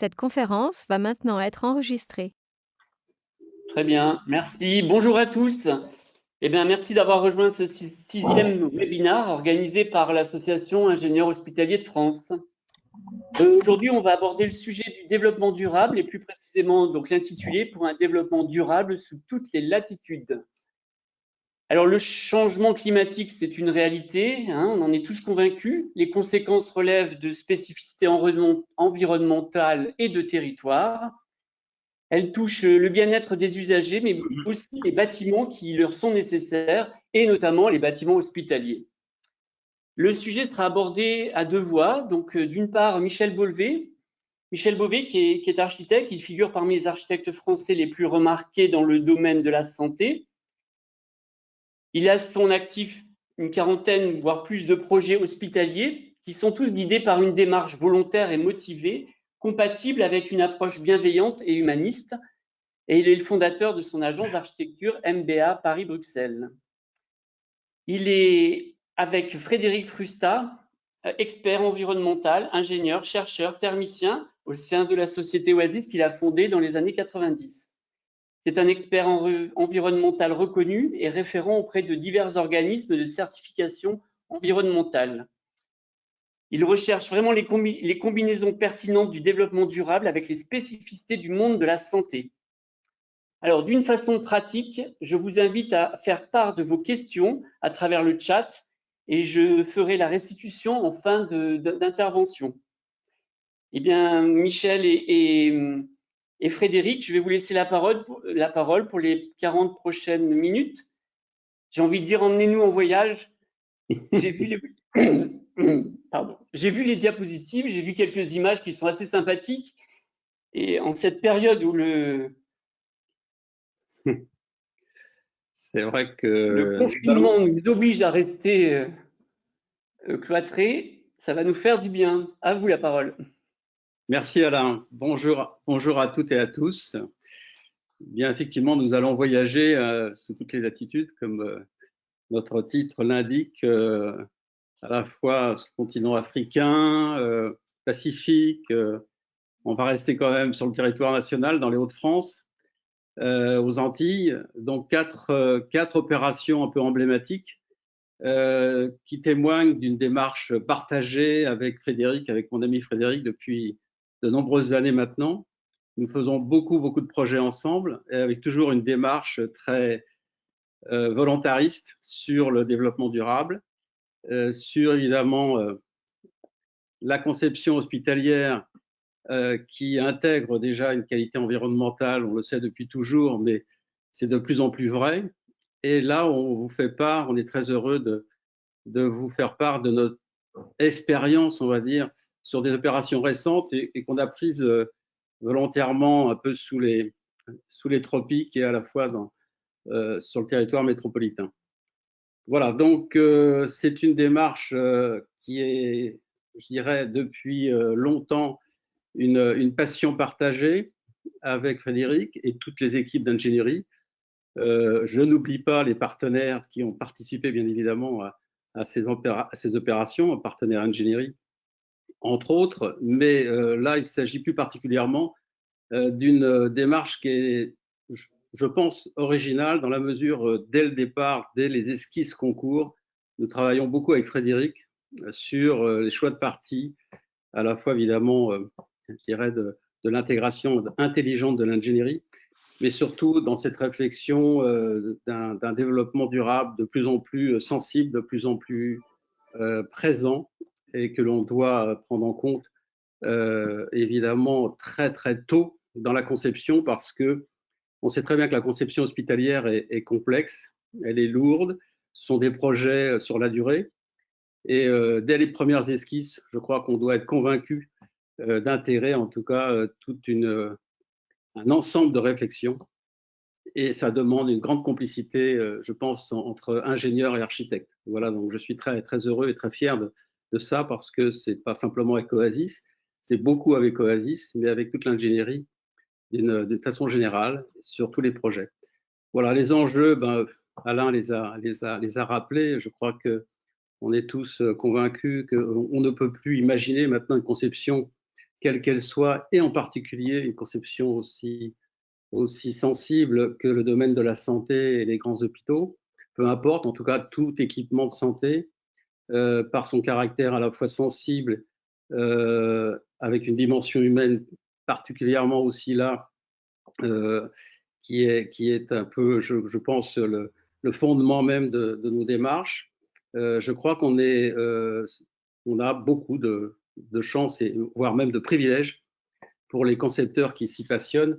Cette conférence va maintenant être enregistrée. Très bien, merci. Bonjour à tous. Eh bien, merci d'avoir rejoint ce sixième webinaire organisé par l'Association Ingénieurs Hospitaliers de France. Aujourd'hui, on va aborder le sujet du développement durable et plus précisément donc l'intitulé pour un développement durable sous toutes les latitudes. Alors, le changement climatique, c'est une réalité, on en est tous convaincus. Les conséquences relèvent de spécificités environnementales et de territoire. Elle touche le bien-être des usagers, mais aussi les bâtiments qui leur sont nécessaires, et notamment les bâtiments hospitaliers. Le sujet sera abordé à deux voix. Donc, d'une part, Michel Beauvais, qui est architecte, il figure parmi les architectes français les plus remarqués dans le domaine de la santé. Il a à son actif une quarantaine, voire plus de projets hospitaliers qui sont tous guidés par une démarche volontaire et motivée, compatible avec une approche bienveillante et humaniste. Et il est le fondateur de son agence d'architecture MBA Paris-Bruxelles. Il est, avec Frédéric Frusta, expert environnemental, ingénieur, chercheur, thermicien au sein de la société Oasis qu'il a fondée dans les années 90. C'est un expert environnemental reconnu et référent auprès de divers organismes de certification environnementale. Il recherche vraiment les combinaisons pertinentes du développement durable avec les spécificités du monde de la santé. Alors, d'une façon pratique, je vous invite à faire part de vos questions à travers le chat et je ferai la restitution en fin d'intervention. Eh bien, Michel et Frédéric, je vais vous laisser la parole pour les 40 prochaines minutes. J'ai envie de dire, emmenez-nous en voyage. J'ai vu les diapositives, j'ai vu quelques images qui sont assez sympathiques. Et en cette période où c'est vrai que le confinement nous oblige à rester cloîtrés, ça va nous faire du bien. À vous la parole. Merci Alain. Bonjour à toutes et à tous. Bien, effectivement, nous allons voyager sous toutes les latitudes, comme notre titre l'indique, à la fois sur le continent africain, Pacifique. On va rester quand même sur le territoire national, dans les Hauts-de-France, aux Antilles. Donc, quatre opérations un peu emblématiques qui témoignent d'une démarche partagée avec Frédéric, avec mon ami Frédéric, depuis de nombreuses années maintenant. Nous faisons beaucoup de projets ensemble, et avec toujours une démarche très volontariste sur le développement durable, sur évidemment la conception hospitalière qui intègre déjà une qualité environnementale, on le sait depuis toujours, mais c'est de plus en plus vrai. Et là, on vous fait part, on est très heureux de vous faire part de notre expérience, on va dire, sur des opérations récentes et qu'on a prises volontairement un peu sous les tropiques et à la fois sur le territoire métropolitain. Voilà, donc c'est une démarche qui est, je dirais, depuis longtemps une passion partagée avec Frédéric et toutes les équipes d'ingénierie. Je n'oublie pas les partenaires qui ont participé, bien évidemment, à ces opérations, partenaires ingénierie, entre autres, mais là, il s'agit plus particulièrement d'une démarche qui est, je pense, originale dans la mesure, dès le départ, dès les esquisses concours, nous travaillons beaucoup avec Frédéric sur les choix de parties, à la fois évidemment, je dirais, de l'intégration intelligente de l'ingénierie, mais surtout dans cette réflexion d'un développement durable de plus en plus sensible, de plus en plus présent et que l'on doit prendre en compte évidemment très tôt dans la conception parce que on sait très bien que la conception hospitalière est complexe, elle est lourde, ce sont des projets sur la durée et dès les premières esquisses, je crois qu'on doit être convaincu d'intégrer en tout cas tout un ensemble de réflexions et ça demande une grande complicité, je pense, entre ingénieurs et architectes. Voilà, donc je suis très heureux et très fier de ça parce que c'est pas simplement avec Oasis, c'est beaucoup avec Oasis, mais avec toute l'ingénierie d'une façon générale sur tous les projets. Voilà, les enjeux, ben, Alain les a rappelés. Je crois qu'on est tous convaincus qu'on ne peut plus imaginer maintenant une conception quelle qu'elle soit, et en particulier une conception aussi sensible que le domaine de la santé et les grands hôpitaux, peu importe, en tout cas tout équipement de santé, par son caractère à la fois sensible, avec une dimension humaine particulièrement aussi là, qui est un peu, je pense, le fondement même de nos démarches. Je crois qu'on a beaucoup de chance, et voire même de privilèges pour les concepteurs qui s'y passionnent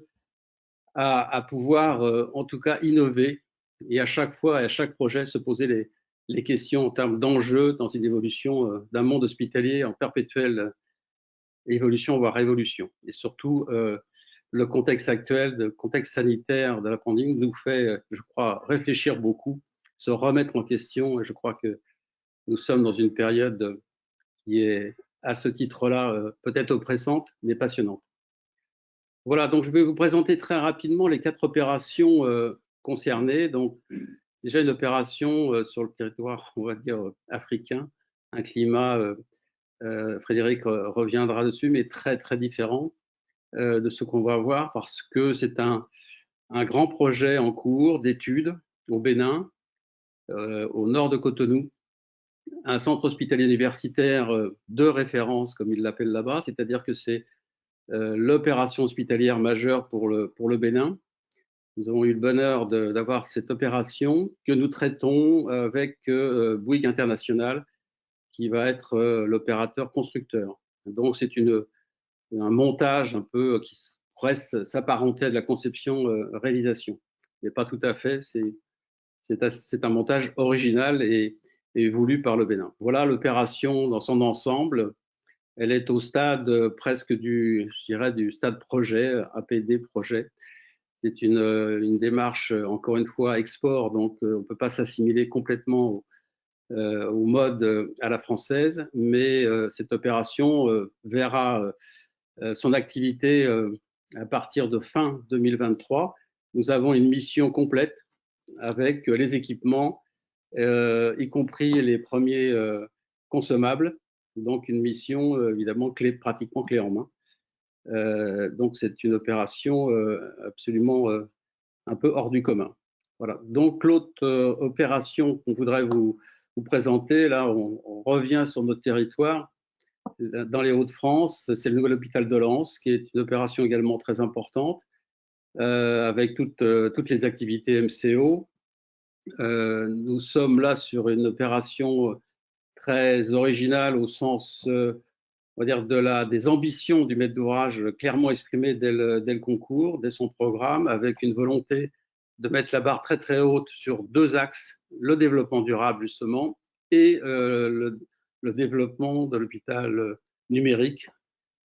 à pouvoir, en tout cas, innover et à chaque fois et à chaque projet se poser les questions en termes d'enjeux dans une évolution d'un monde hospitalier en perpétuelle évolution, voire révolution. Et surtout, le contexte actuel, le contexte sanitaire de la pandémie nous fait, je crois, réfléchir beaucoup, se remettre en question. Et je crois que nous sommes dans une période qui est, à ce titre-là, peut-être oppressante, mais passionnante. Voilà, donc je vais vous présenter très rapidement les 4 opérations concernées. Donc, déjà une opération sur le territoire, on va dire, africain, un climat, Frédéric reviendra dessus, mais très, très différent de ce qu'on va voir, parce que c'est un grand projet en cours d'études au Bénin, au nord de Cotonou, un centre hospitalier universitaire de référence, comme ils l'appellent là-bas, c'est-à-dire que c'est l'opération hospitalière majeure pour le Bénin. Nous avons eu le bonheur d'avoir cette opération que nous traitons avec Bouygues International, qui va être l'opérateur constructeur. Donc, c'est un montage un peu qui pourrait s'apparenter à de la conception-réalisation. Mais pas tout à fait, c'est un montage original et voulu par le Bénin. Voilà l'opération dans son ensemble. Elle est au stade presque je dirais, du stade projet, APD projet. C'est une démarche, encore une fois, export, donc on ne peut pas s'assimiler complètement au mode à la française, mais cette opération verra son activité à partir de fin 2023. Nous avons une mission complète avec les équipements, y compris les premiers consommables. Donc une mission évidemment pratiquement clé en main. Donc c'est une opération absolument un peu hors du commun. Voilà. Donc l'autre opération qu'on voudrait vous présenter, là on revient sur notre territoire, dans les Hauts-de-France, c'est le nouvel hôpital de Lens, qui est une opération également très importante, avec toutes les activités MCO. Nous sommes là sur une opération très originale au sens, on va dire, des ambitions du maître d'ouvrage clairement exprimées dès le concours, dès son programme, avec une volonté de mettre la barre très très haute sur 2 axes, le développement durable justement, et le développement de l'hôpital numérique,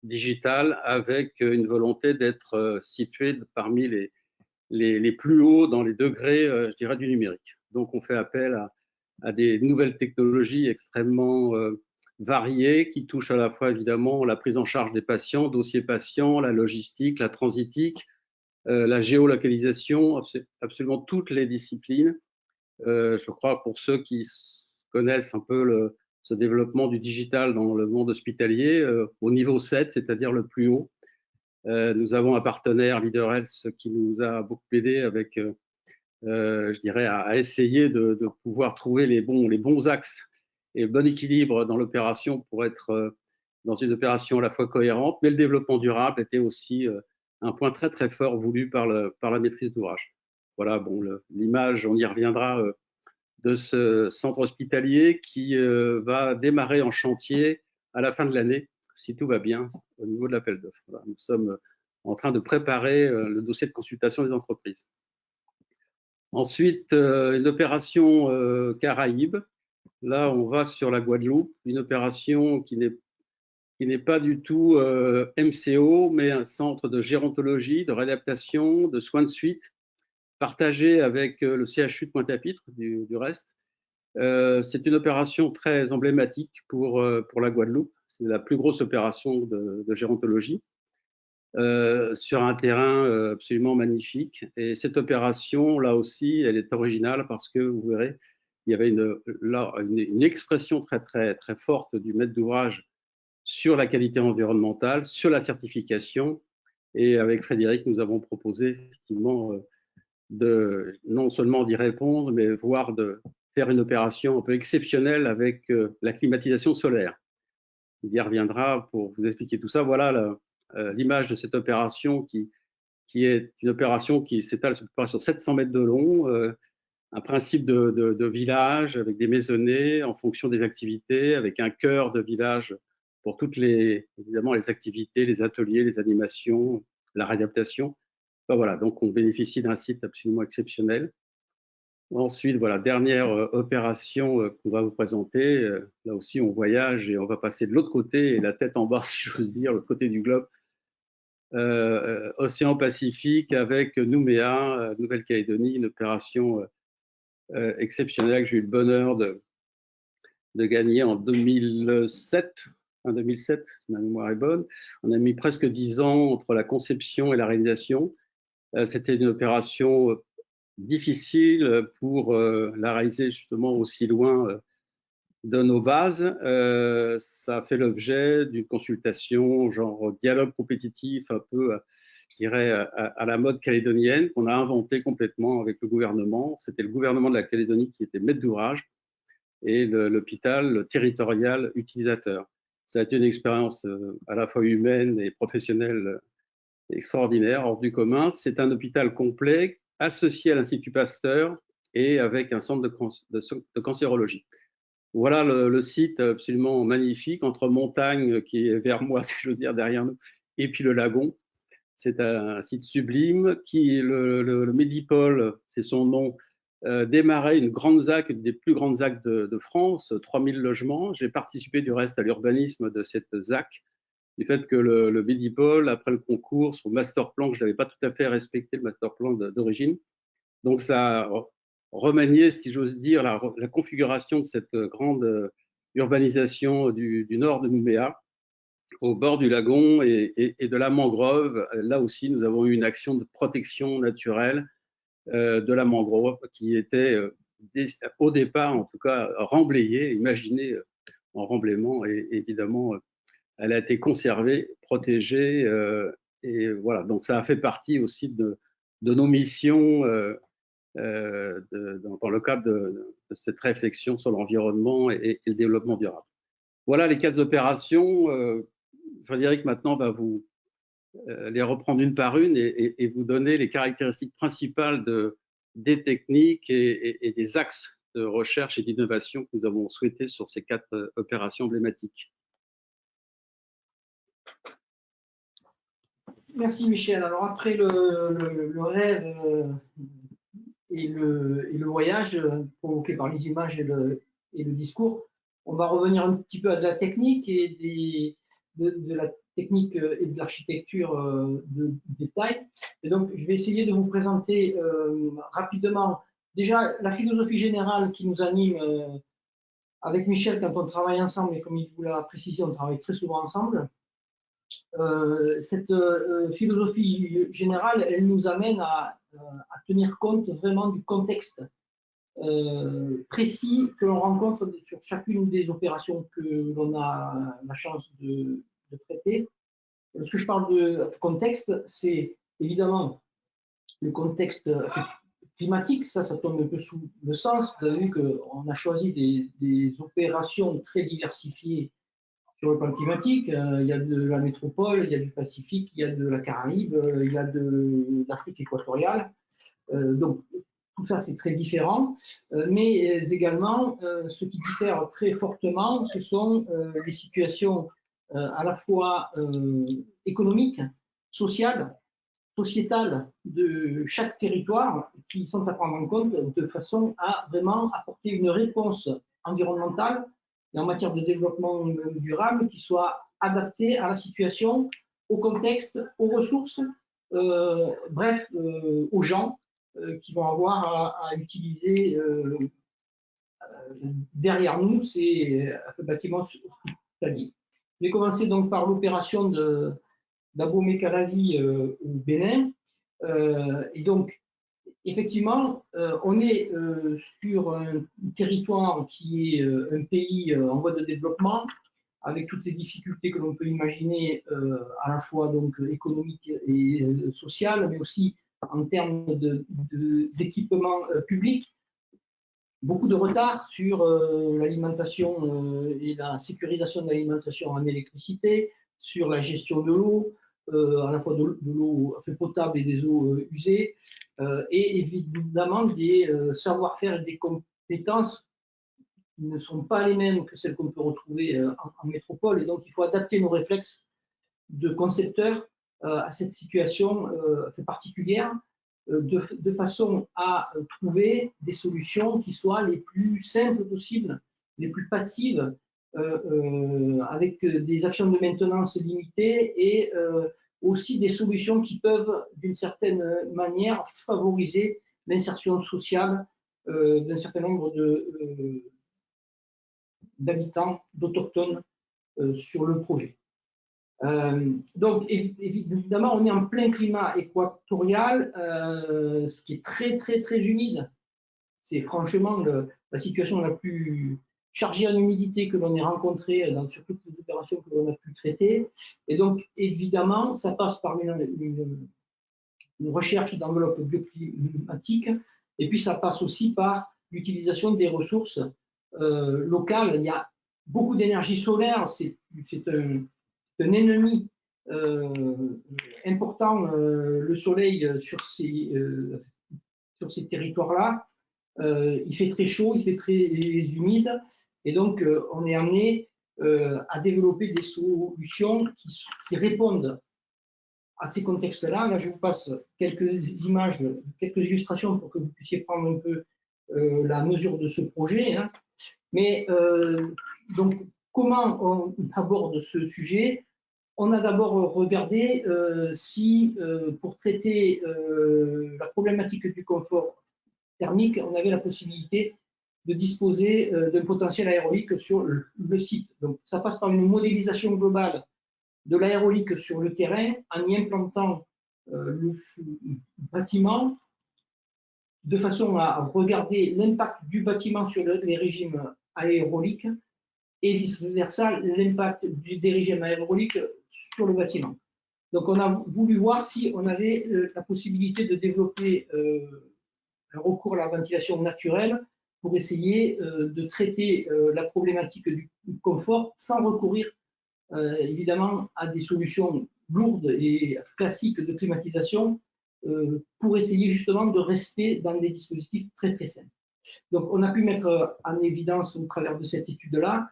digital, avec une volonté d'être situé parmi les plus hauts dans les degrés, je dirais, du numérique. Donc on fait appel à des nouvelles technologies extrêmement variées qui touchent à la fois évidemment la prise en charge des patients, dossiers patients, la logistique, la transitique, la géolocalisation, absolument toutes les disciplines. Je crois pour ceux qui connaissent un peu ce développement du digital dans le monde hospitalier, au niveau 7, c'est-à-dire le plus haut, nous avons un partenaire, LeaderHealth, qui nous a beaucoup aidé avec, je dirais, à essayer de pouvoir trouver les bons axes et le bon équilibre dans l'opération pour être dans une opération à la fois cohérente, mais le développement durable était aussi un point très très fort voulu par la maîtrise d'ouvrage. Voilà, bon, l'image, on y reviendra, de ce centre hospitalier qui va démarrer en chantier à la fin de l'année, si tout va bien, au niveau de l'appel d'offres. Voilà, nous sommes en train de préparer le dossier de consultation des entreprises. Ensuite, une opération Caraïbes. Là, on va sur la Guadeloupe, une opération qui n'est pas du tout MCO, mais un centre de gérontologie, de réadaptation, de soins de suite, partagé avec le CHU de Pointe-à-Pitre, du reste. C'est une opération très emblématique pour la Guadeloupe. C'est la plus grosse opération de gérontologie sur un terrain absolument magnifique. Et cette opération, là aussi, elle est originale parce que vous verrez, il y avait une expression très, très, très forte du maître d'ouvrage sur la qualité environnementale, sur la certification. Et avec Frédéric, nous avons proposé effectivement non seulement d'y répondre, mais voire de faire une opération un peu exceptionnelle avec la climatisation solaire. Il y reviendra pour vous expliquer tout ça. Voilà l'image de cette opération qui est une opération qui s'étale sur 700 mètres de long, un principe de village avec des maisonnées en fonction des activités, avec un cœur de village pour toutes évidemment les activités, les ateliers, les animations, la réadaptation. Enfin, voilà, donc on bénéficie d'un site absolument exceptionnel. Ensuite, voilà, dernière opération qu'on va vous présenter. Là aussi, on voyage et on va passer de l'autre côté, et la tête en bas, si j'ose dire, l'autre côté du globe. Océan Pacifique avec Nouméa, Nouvelle-Calédonie, une opération exceptionnelle que j'ai eu le bonheur de gagner en 2007. En 2007, si ma mémoire est bonne. On a mis presque 10 ans entre la conception et la réalisation. C'était une opération difficile pour la réaliser justement aussi loin de nos bases. Ça a fait l'objet d'une consultation, genre dialogue compétitif, un peu, je dirais, à la mode calédonienne, qu'on a inventé complètement avec le gouvernement. C'était le gouvernement de la Calédonie qui était maître d'ouvrage et l'hôpital territorial utilisateur. Ça a été une expérience à la fois humaine et professionnelle extraordinaire, hors du commun. C'est un hôpital complet associé à l'Institut Pasteur et avec un centre de cancérologie. Voilà le site absolument magnifique, entre montagne qui est vers moi, si je veux dire, derrière nous, et puis le lagon. C'est un site sublime qui, le Médipôle, c'est son nom, démarrait une grande ZAC, une des plus grandes ZAC de France, 3000 logements. J'ai participé du reste à l'urbanisme de cette ZAC, du fait que le Médipôle, après le concours, son master plan, que je n'avais pas tout à fait respecté, le master plan d'origine, donc ça a remanié, si j'ose dire, la configuration de cette grande urbanisation du nord de Nouméa, au bord du lagon et de la mangrove. Là aussi, nous avons eu une action de protection naturelle de la mangrove qui était au départ, en tout cas, remblayée, imaginée en remblaiement, et évidemment, elle a été conservée, protégée, et voilà. Donc, ça a fait partie aussi de nos missions dans le cadre de cette réflexion sur l'environnement et le développement durable. Voilà les 4 opérations. Frédéric maintenant va vous les reprendre une par une et vous donner les caractéristiques principales des techniques et des axes de recherche et d'innovation que nous avons souhaités sur ces 4 opérations emblématiques. Merci Michel. Alors après le rêve et le voyage provoqué par les images et le discours, on va revenir un petit peu à de la technique et de la technique et de l'architecture de détail. Et donc, je vais essayer de vous présenter rapidement déjà la philosophie générale qui nous anime avec Michel quand on travaille ensemble, et comme il vous l'a précisé, on travaille très souvent ensemble. Cette philosophie générale, elle nous amène à tenir compte vraiment du contexte précis que l'on rencontre sur chacune des opérations que l'on a la chance de traiter. Lorsque je parle de contexte, c'est évidemment le contexte climatique, ça tombe un peu sous le sens. Vous avez vu qu'on a choisi des opérations très diversifiées sur le plan climatique. Il y a de la métropole, il y a du Pacifique, il y a de la Caraïbe, il y a de l'Afrique équatoriale. Donc, tout ça, c'est très différent. Mais également, ce qui diffère très fortement, ce sont les situations à la fois économiques, sociales, sociétales de chaque territoire qui sont à prendre en compte de façon à vraiment apporter une réponse environnementale et en matière de développement durable qui soit adaptée à la situation, au contexte, aux ressources, bref, aux gens qui vont avoir à utiliser derrière nous ces bâtiments hospitaliers. Je vais commencer donc par l'opération d'Abomey-Calavi au Bénin. Et donc, effectivement, on est sur un territoire qui est un pays en voie de développement, avec toutes les difficultés que l'on peut imaginer, à la fois donc économiques et sociales, mais aussi en termes d'équipement public. Beaucoup de retard sur l'alimentation et la sécurisation de l'alimentation en électricité, sur la gestion de l'eau, à la fois de l'eau potable et des eaux usées, et évidemment des savoir-faire et des compétences qui ne sont pas les mêmes que celles qu'on peut retrouver en métropole. Et donc, il faut adapter nos réflexes de concepteurs à cette situation particulière, de façon à trouver des solutions qui soient les plus simples possibles, les plus passives, avec des actions de maintenance limitées et aussi des solutions qui peuvent, d'une certaine manière, favoriser l'insertion sociale d'un certain nombre d'habitants, d'autochtones sur le projet. Donc, évidemment, on est en plein climat équatorial, ce qui est très, très, très humide. C'est franchement la situation la plus chargée en humidité que l'on ait rencontrée sur toutes les opérations que l'on a pu traiter. Et donc, évidemment, ça passe par une recherche d'enveloppe bioclimatique, et puis ça passe aussi par l'utilisation des ressources locales. Il y a beaucoup d'énergie solaire, c'est un ennemi important, le soleil sur ces territoires-là. Il fait très chaud, il fait très humide, et donc on est amené à développer des solutions qui répondent à ces contextes-là. Là, je vous passe quelques images, quelques illustrations pour que vous puissiez prendre un peu la mesure de ce projet. Hein. Mais donc, comment on aborde ce sujet? On a d'abord regardé si, pour traiter la problématique du confort thermique, on avait la possibilité de disposer d'un potentiel aérolique sur le site. Donc, ça passe par une modélisation globale de l'aérolique sur le terrain en y implantant le bâtiment de façon à regarder l'impact du bâtiment sur les régimes aéroliques et vice-versa, l'impact des régimes aéroliques sur le bâtiment. Donc, on a voulu voir si on avait la possibilité de développer un recours à la ventilation naturelle pour essayer de traiter la problématique du confort sans recourir évidemment à des solutions lourdes et classiques de climatisation pour essayer justement de rester dans des dispositifs très très simples. Donc, on a pu mettre en évidence au travers de cette étude-là,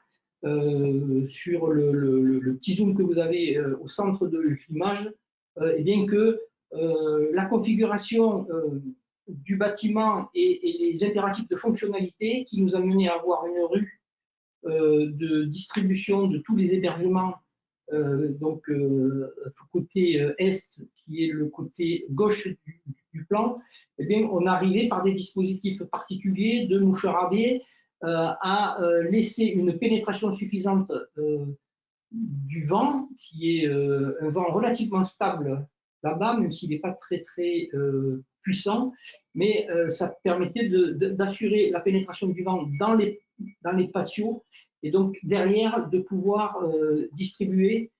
sur le petit zoom que vous avez au centre de l'image, eh bien que la configuration du bâtiment et les impératifs de fonctionnalité qui nous a mené à avoir une rue de distribution de tous les hébergements, donc côté est, qui est le côté gauche du plan, eh bien, on arrivait par des dispositifs particuliers de mouchoirs à baies à laisser une pénétration suffisante du vent, qui est un vent relativement stable là-bas, même s'il n'est pas très très puissant, mais ça permettait d'assurer la pénétration du vent dans les patios, et donc derrière de pouvoir distribuer,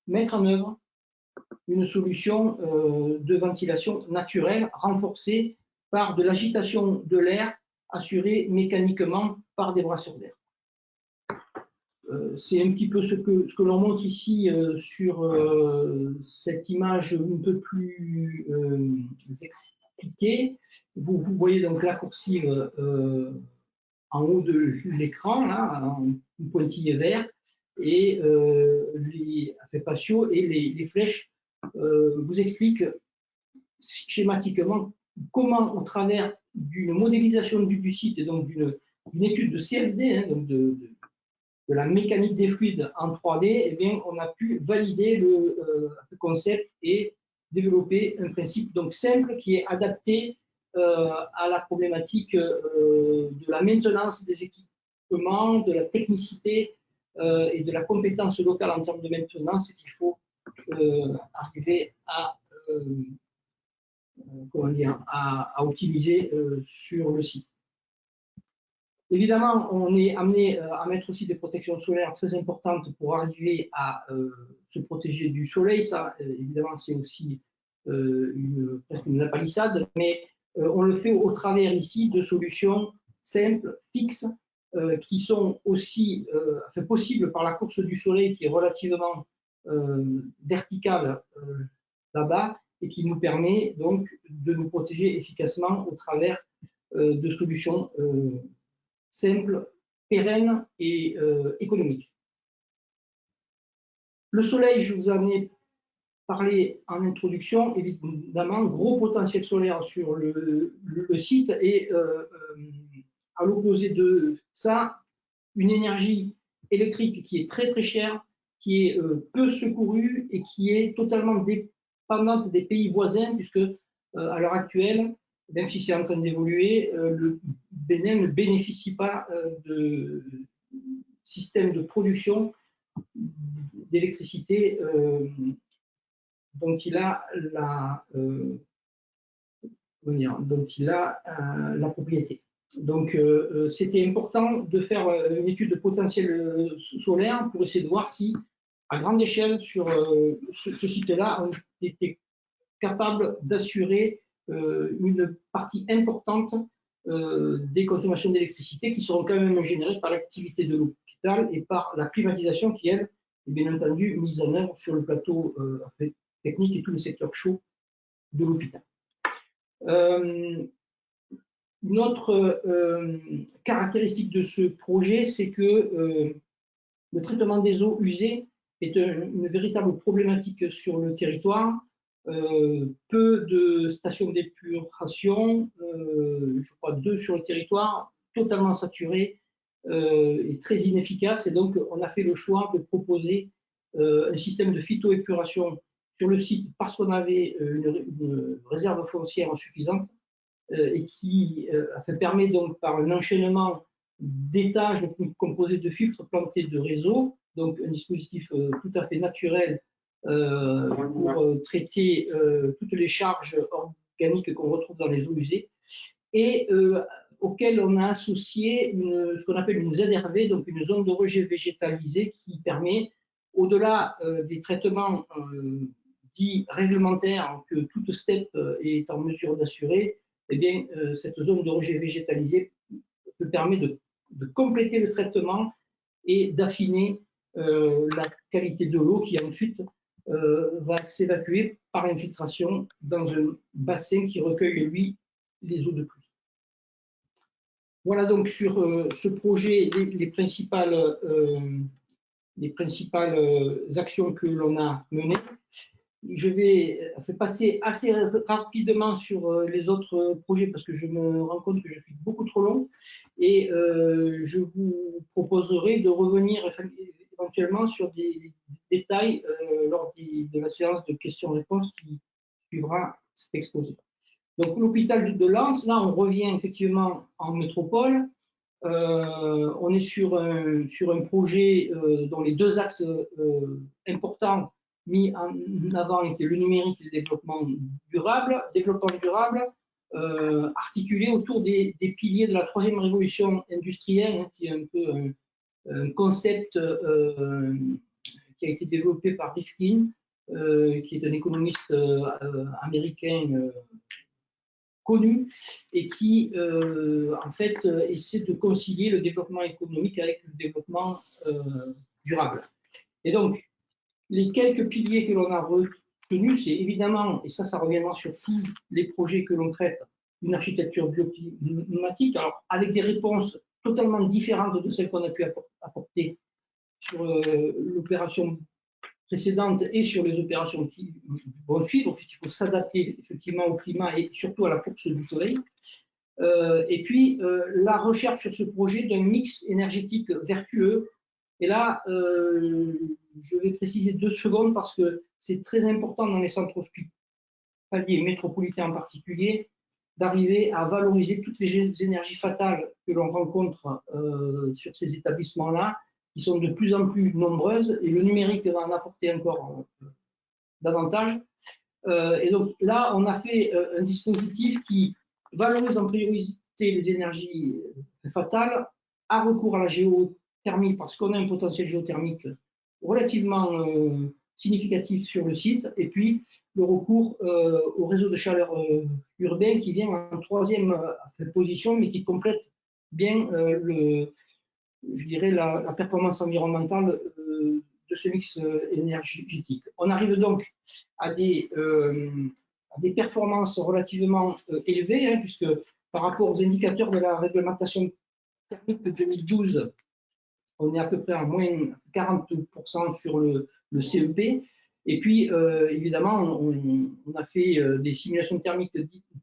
mettre en œuvre une solution de ventilation naturelle renforcée par de l'agitation de l'air assurée mécaniquement par des brasseurs d'air. C'est un petit peu ce que l'on montre ici sur cette image un peu plus expliquée. Vous voyez donc la coursive en haut de l'écran, là, en pointillé vert, et les patios et les flèches vous expliquent schématiquement comment, au travers d'une modélisation du site et donc d'une étude de CFD, hein, donc de la mécanique des fluides en 3D, eh bien, on a pu valider le concept et développer un principe donc simple qui est adapté à la problématique de la maintenance des équipements, de la technicité et de la compétence locale en termes de maintenance qu'il faut arriver à, comment dire, à optimiser sur le site. Évidemment, on est amené à mettre aussi des protections solaires très importantes pour arriver à se protéger du soleil. Ça, évidemment, c'est aussi presque une palissade, mais on le fait au travers ici de solutions simples, fixes, qui sont aussi possibles par la course du soleil qui est relativement verticale là-bas et qui nous permet donc de nous protéger efficacement au travers de solutions simples, pérennes et économiques. Le soleil, je vous en ai parlé en introduction, évidemment, gros potentiel solaire sur le site et à l'opposé de ça, une énergie électrique qui est très très chère, qui est peu secourue et qui est totalement dépendante des pays voisins, puisque à l'heure actuelle, même si c'est en train d'évoluer, le Bénin ne bénéficie pas de système de production d'électricité dont il a la propriété. Donc, c'était important de faire une étude de potentiel solaire pour essayer de voir si, à grande échelle, sur ce site-là, on était capable d'assurer une partie importante des consommations d'électricité qui seront quand même générées par l'activité de l'hôpital et par la climatisation qui, elle, est bien entendu mise en œuvre sur le plateau technique et tous les secteurs chauds de l'hôpital. Une autre caractéristique de ce projet, c'est que le traitement des eaux usées est une véritable problématique sur le territoire. Peu de stations d'épuration, je crois 2 sur le territoire, totalement saturées et très inefficaces. Et donc, on a fait le choix de proposer un système de phytoépuration sur le site parce qu'on avait une réserve foncière suffisante et qui permet donc par un enchaînement d'étages composés de filtres plantés de réseau, donc un dispositif tout à fait naturel pour traiter toutes les charges organiques qu'on retrouve dans les eaux usées et auquel on a associé ce qu'on appelle une ZRV, donc une zone de rejet végétalisée qui permet, au-delà des traitements dits réglementaires que toute STEP est en mesure d'assurer, eh bien, cette zone de rejet végétalisé permet de compléter le traitement et d'affiner la qualité de l'eau qui ensuite va s'évacuer par infiltration dans un bassin qui recueille, lui, les eaux de pluie. Voilà donc sur ce projet les principales actions que l'on a menées. Je vais passer assez rapidement sur les autres projets parce que je me rends compte que je suis beaucoup trop long et je vous proposerai de revenir éventuellement sur des détails lors de la séance de questions-réponses qui suivra cet exposé. Donc l'hôpital de Lens, là on revient effectivement en métropole. On est sur un projet dont les 2 axes importants mis en avant étaient le numérique et le développement durable. Articulé autour des piliers de la 3e révolution industrielle, hein, qui est un peu un concept qui a été développé par Rifkin, qui est un économiste américain connu et qui, en fait, essaie de concilier le développement économique avec le développement durable. Et donc, les quelques piliers que l'on a retenus, c'est évidemment, et ça reviendra sur tous les projets que l'on traite, une architecture bioclimatique, alors avec des réponses totalement différentes de celles qu'on a pu apporter sur l'opération précédente et sur les opérations qui vont suivre, puisqu'il faut s'adapter effectivement au climat et surtout à la course du soleil. Et puis, la recherche sur ce projet d'un mix énergétique vertueux. Et là, je vais préciser 2 secondes parce que c'est très important dans les centres hospitaliers métropolitains en particulier d'arriver à valoriser toutes les énergies fatales que l'on rencontre sur ces établissements-là, qui sont de plus en plus nombreuses, et le numérique va en apporter encore davantage. Et donc là, on a fait un dispositif qui valorise en priorité les énergies fatales a recours à la géothermie parce qu'on a un potentiel géothermique relativement significatif sur le site, et puis le recours au réseau de chaleur urbain qui vient en troisième position, mais qui complète bien je dirais la performance environnementale de ce mix énergétique. On arrive donc à des performances relativement élevées, hein, puisque par rapport aux indicateurs de la réglementation thermique de 2012, on est à peu près à moins 40% sur le CEP. Et puis, évidemment, on a fait des simulations thermiques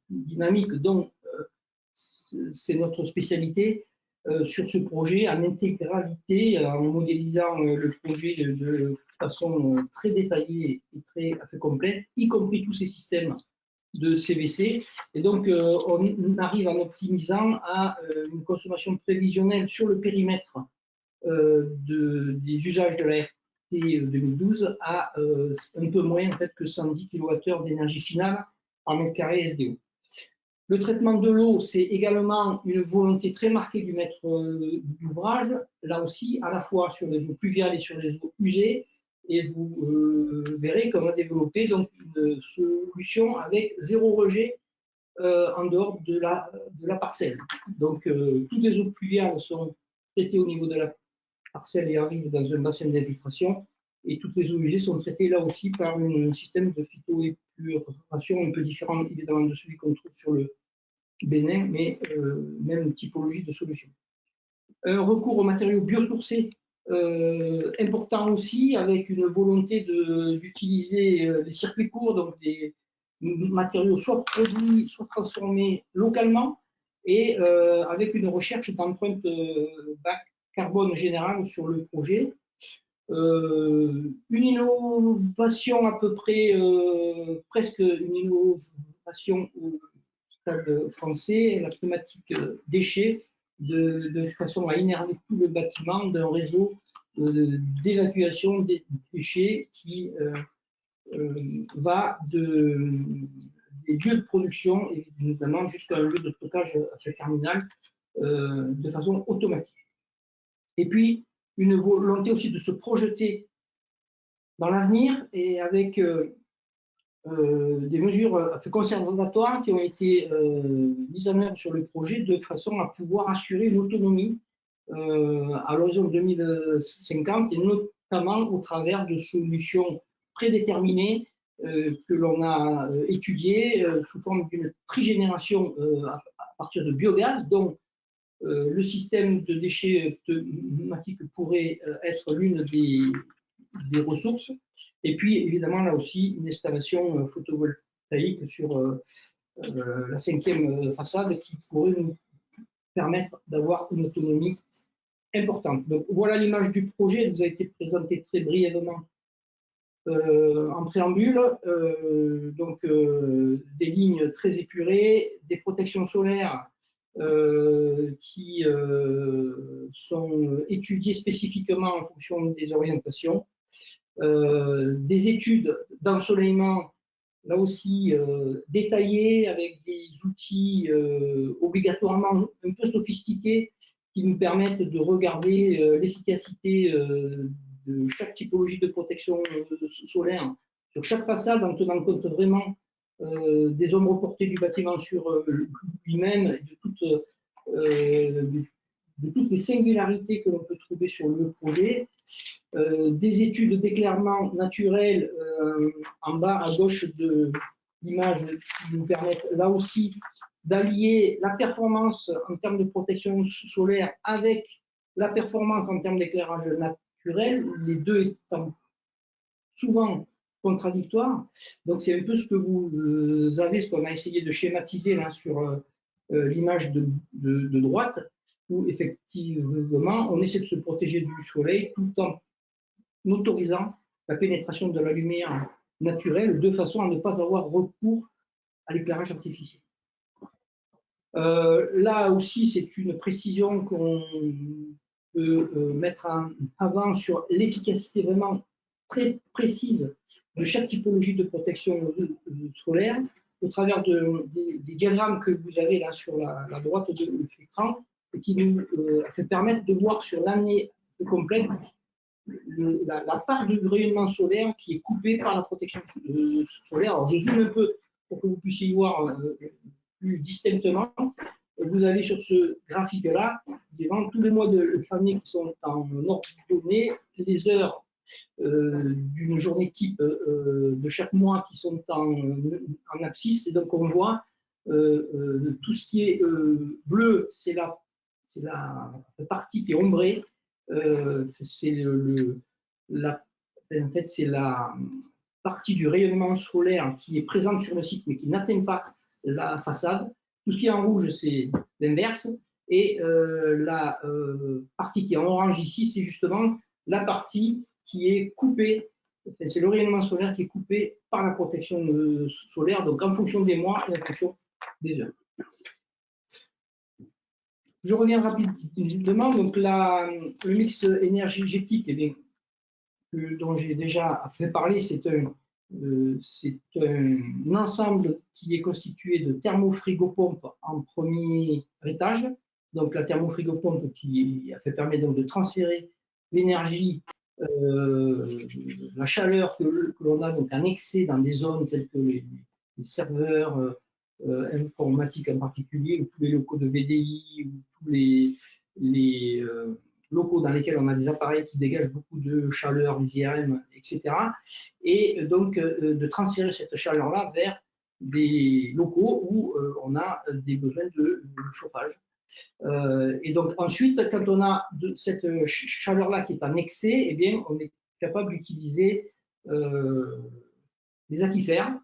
dynamiques, dont c'est notre spécialité sur ce projet en intégralité, en modélisant le projet de façon très détaillée et très complète, y compris tous ces systèmes de CVC. Et donc, on arrive en optimisant à une consommation prévisionnelle sur le périmètre des usages de la RT 2012 à un peu moins en fait, que 110 kWh d'énergie finale par mètre carré SDO. Le traitement de l'eau, c'est également une volonté très marquée du maître d'ouvrage, là aussi, à la fois sur les eaux pluviales et sur les eaux usées. Et vous verrez qu'on a développé donc, une solution avec zéro rejet en dehors de la parcelle. Donc, toutes les eaux pluviales sont traitées au niveau de la parcelle et arrivent dans un bassin d'infiltration. Et toutes les eaux usées sont traitées là aussi par un système de phytoépuration un peu différent évidemment de celui qu'on trouve sur le Bénin, mais même typologie de solution. Un recours aux matériaux biosourcés important aussi, avec une volonté d'utiliser les circuits courts, donc des matériaux soit produits, soit transformés localement, et avec une recherche d'empreinte bas carbone générale sur le projet. Une innovation à peu près, presque une innovation français, la thématique déchets, de façon à innerver tout le bâtiment d'un réseau d'évacuation des déchets qui va des lieux de production et notamment jusqu'à un lieu de stockage terminal de façon automatique. Et puis, une volonté aussi de se projeter dans l'avenir et avec des mesures conservatoires qui ont été mises en œuvre sur le projet de façon à pouvoir assurer une autonomie à l'horizon 2050 et notamment au travers de solutions prédéterminées que l'on a étudiées sous forme d'une trigénération à partir de biogaz, dont le système de déchets pneumatiques pourrait être l'une des ressources. Et puis, évidemment, là aussi, une installation photovoltaïque sur la cinquième façade qui pourrait nous permettre d'avoir une autonomie importante. Donc, voilà l'image du projet. Elle vous a été présentée très brièvement en préambule. Donc, des lignes très épurées, des protections solaires qui sont étudiées spécifiquement en fonction des orientations. Des études d'ensoleillement, là aussi détaillées avec des outils obligatoirement un peu sophistiqués qui nous permettent de regarder l'efficacité de chaque typologie de protection solaire sur chaque façade en tenant compte vraiment des ombres portées du bâtiment sur lui-même et de toutes les singularités que l'on peut trouver sur le projet. Des études d'éclairement naturel en bas à gauche de l'image qui nous permettent là aussi d'allier la performance en termes de protection solaire avec la performance en termes d'éclairage naturel, les deux étant souvent contradictoires. Donc c'est un peu ce que vous avez, ce qu'on a essayé de schématiser là sur l'image de droite, où effectivement on essaie de se protéger du soleil tout en autorisant la pénétration de la lumière naturelle de façon à ne pas avoir recours à l'éclairage artificiel. Là aussi, c'est une précision qu'on peut mettre en avant sur l'efficacité vraiment très précise de chaque typologie de protection solaire au travers des diagrammes que vous avez là sur la droite de l'écran. et qui nous fait permettre de voir sur l'année complète la part du rayonnement solaire qui est coupée par la protection solaire. Alors, je zoome un peu pour que vous puissiez y voir plus distinctement. Vous avez sur ce graphique-là, devant tous les mois de l'année qui sont en ordonnée, les heures d'une journée type de chaque mois qui sont en abscisse. Et donc, on voit tout ce qui est bleu, c'est la partie qui est ombrée. C'est en fait, c'est la partie du rayonnement solaire qui est présente sur le site mais qui n'atteint pas la façade. Tout ce qui est en rouge, c'est l'inverse. Et la partie qui est en orange ici, c'est justement la partie qui est coupée. Enfin, c'est le rayonnement solaire qui est coupé par la protection solaire, donc en fonction des mois et en fonction des heures. Je reviens rapidement. Donc, le mix énergétique, eh bien, dont j'ai déjà fait parler, c'est un ensemble qui est constitué de thermofrigopompe en premier étage. Donc, la thermofrigopompe qui a fait permettre donc de transférer l'énergie, la chaleur que l'on a donc en excès dans des zones telles que les serveurs informatiques en particulier, ou tous les locaux de VDI, ou tous les locaux dans lesquels on a des appareils qui dégagent beaucoup de chaleur, les IRM, etc. Et donc de transférer cette chaleur-là vers des locaux où on a des besoins de chauffage. Et donc ensuite, quand on a cette chaleur-là qui est en excès, eh bien, on est capable d'utiliser des aquifères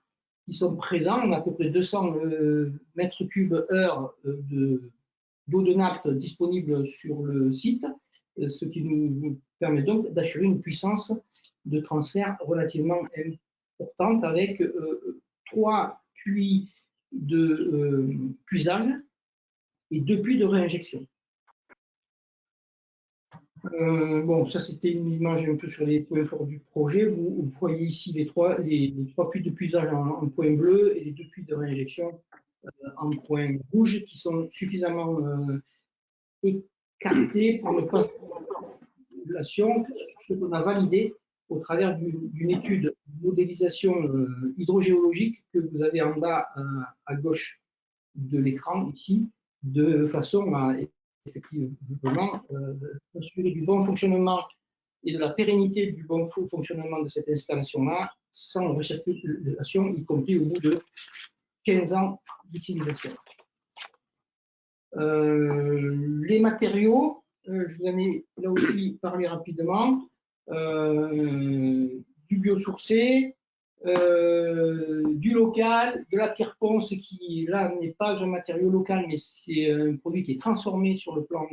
qui sont présents. On a à peu près 200 mètres cubes heure d'eau de nappe disponible sur le site, ce qui nous permet donc d'assurer une puissance de transfert relativement importante avec 3 puits de puisage et 2 puits de réinjection. Bon, ça c'était une image un peu sur les points forts du projet. Vous voyez ici les trois puits de puisage en point bleu et les 2 puits de réinjection en point rouge qui sont suffisamment écartés pour ne pas population, ce qu'on a validé au travers d'une étude de modélisation hydrogéologique que vous avez en bas à gauche de l'écran ici, de façon à effectivement assurer du bon fonctionnement et de la pérennité du bon fonctionnement de cette installation-là sans recirculation, y compris au bout de 15 ans d'utilisation. Les matériaux, je vous en ai là aussi parlé rapidement, du biosourcé, du local, de la pierre ponce qui là n'est pas un matériau local mais c'est un produit qui est transformé sur le plan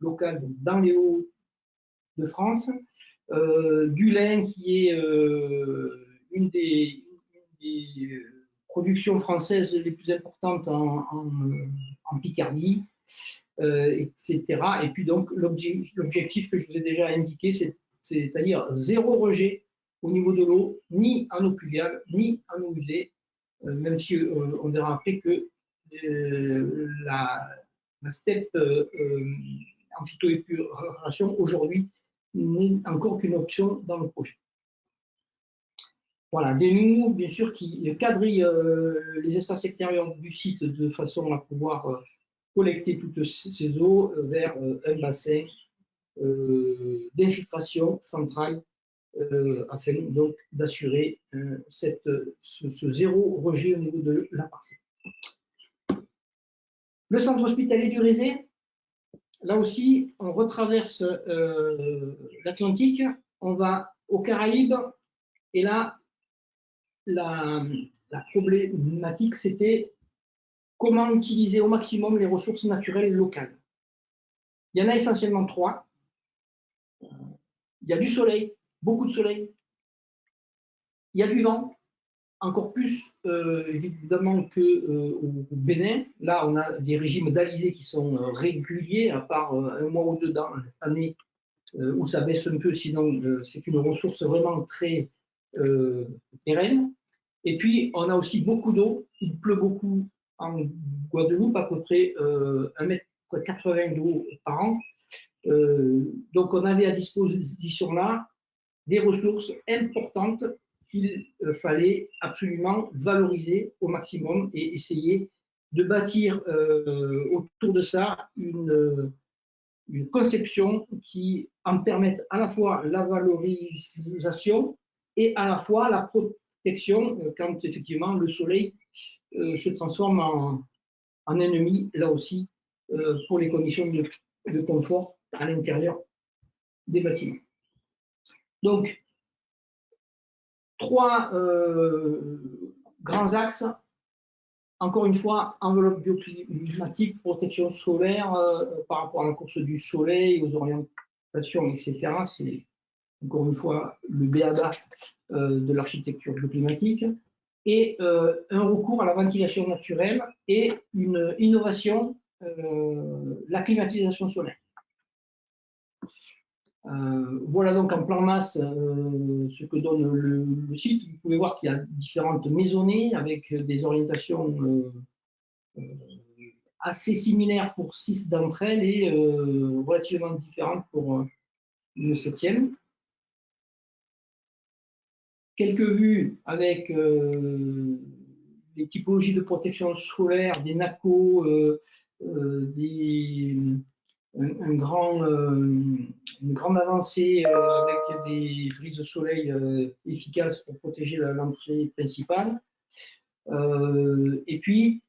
local dans les Hauts-de-France, du lin qui est une des productions françaises les plus importantes en Picardie, etc. Et puis donc l'objectif que je vous ai déjà indiqué, c'est-à-dire zéro rejet au niveau de l'eau, ni en eau pluviale, ni en eau usée, même si on verra après que la steppe en phytoépuration aujourd'hui n'est encore qu'une option dans le projet. Voilà, des nouveaux, bien sûr, qui quadrillent les espaces extérieurs du site de façon à pouvoir collecter toutes ces eaux vers un bassin d'infiltration centrale afin donc d'assurer ce zéro rejet au niveau de la parcelle. Le centre hospitalier du Rézé, là aussi, on retraverse l'Atlantique, on va aux Caraïbes, et là, la problématique, c'était comment utiliser au maximum les ressources naturelles locales. Il y en a essentiellement 3. Il y a du soleil, beaucoup de soleil. Il y a du vent, encore plus évidemment qu'au Bénin. Là, on a des régimes d'alizé qui sont réguliers, à part un mois ou deux dans l'année où ça baisse un peu, sinon c'est une ressource vraiment très pérenne. Et puis, on a aussi beaucoup d'eau. Il pleut beaucoup en Guadeloupe, à peu près 1,5 près 80 d'eau par an. Donc on avait à disposition là des ressources importantes qu'il fallait absolument valoriser au maximum et essayer de bâtir autour de ça une conception qui en permette à la fois la valorisation et à la fois la protection quand effectivement le soleil se transforme en ennemi, là aussi, pour les conditions de confort à l'intérieur des bâtiments. Donc, trois grands axes. Encore une fois, enveloppe bioclimatique, protection solaire par rapport à la course du soleil, aux orientations, etc. C'est encore une fois le b.a.-ba de l'architecture bioclimatique. Et un recours à la ventilation naturelle et une innovation, la climatisation solaire. Voilà donc en plan masse ce que donne le site. Vous pouvez voir qu'il y a différentes maisonnées avec des orientations assez similaires pour 6 d'entre elles et relativement différentes pour une 7e. Quelques vues avec les typologies de protection solaire, des NACO, une grande avancée avec des prises de soleil efficaces pour protéger l'entrée principale. Et puis,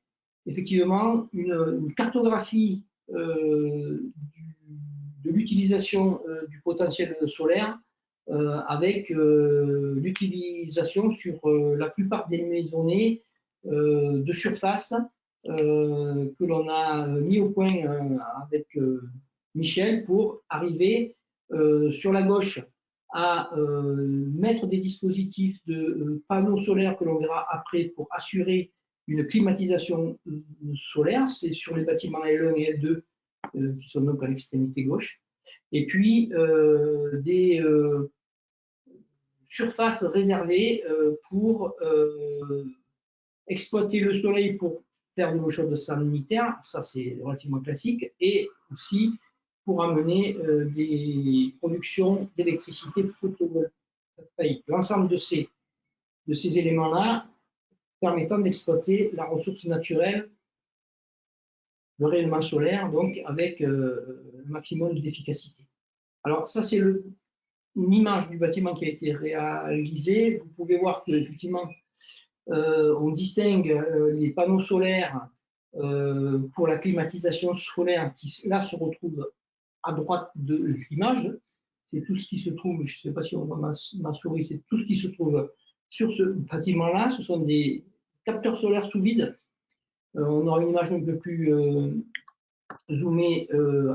effectivement, une cartographie de l'utilisation du potentiel solaire avec l'utilisation sur la plupart des maisonnées de surface que l'on a mis au point avec Michel pour arriver sur la gauche à mettre des dispositifs de panneaux solaires que l'on verra après pour assurer une climatisation solaire. C'est sur les bâtiments L1 et L2 qui sont donc à l'extrémité gauche. Et puis des surfaces réservées pour exploiter le soleil pour faire de l'eau chaude sanitaire, ça c'est relativement classique, et aussi pour amener des productions d'électricité photovoltaïque. L'ensemble de ces éléments-là permettant d'exploiter la ressource naturelle, le rayonnement solaire, donc avec un maximum d'efficacité. Alors ça c'est une image du bâtiment qui a été réalisée. Vous pouvez voir qu'effectivement, on distingue les panneaux solaires pour la climatisation solaire qui là se retrouvent à droite de l'image. C'est tout ce qui se trouve, je ne sais pas si on voit ma souris, c'est tout ce qui se trouve sur ce bâtiment-là. Ce sont des capteurs solaires sous vide. On aura une image un peu plus zoomée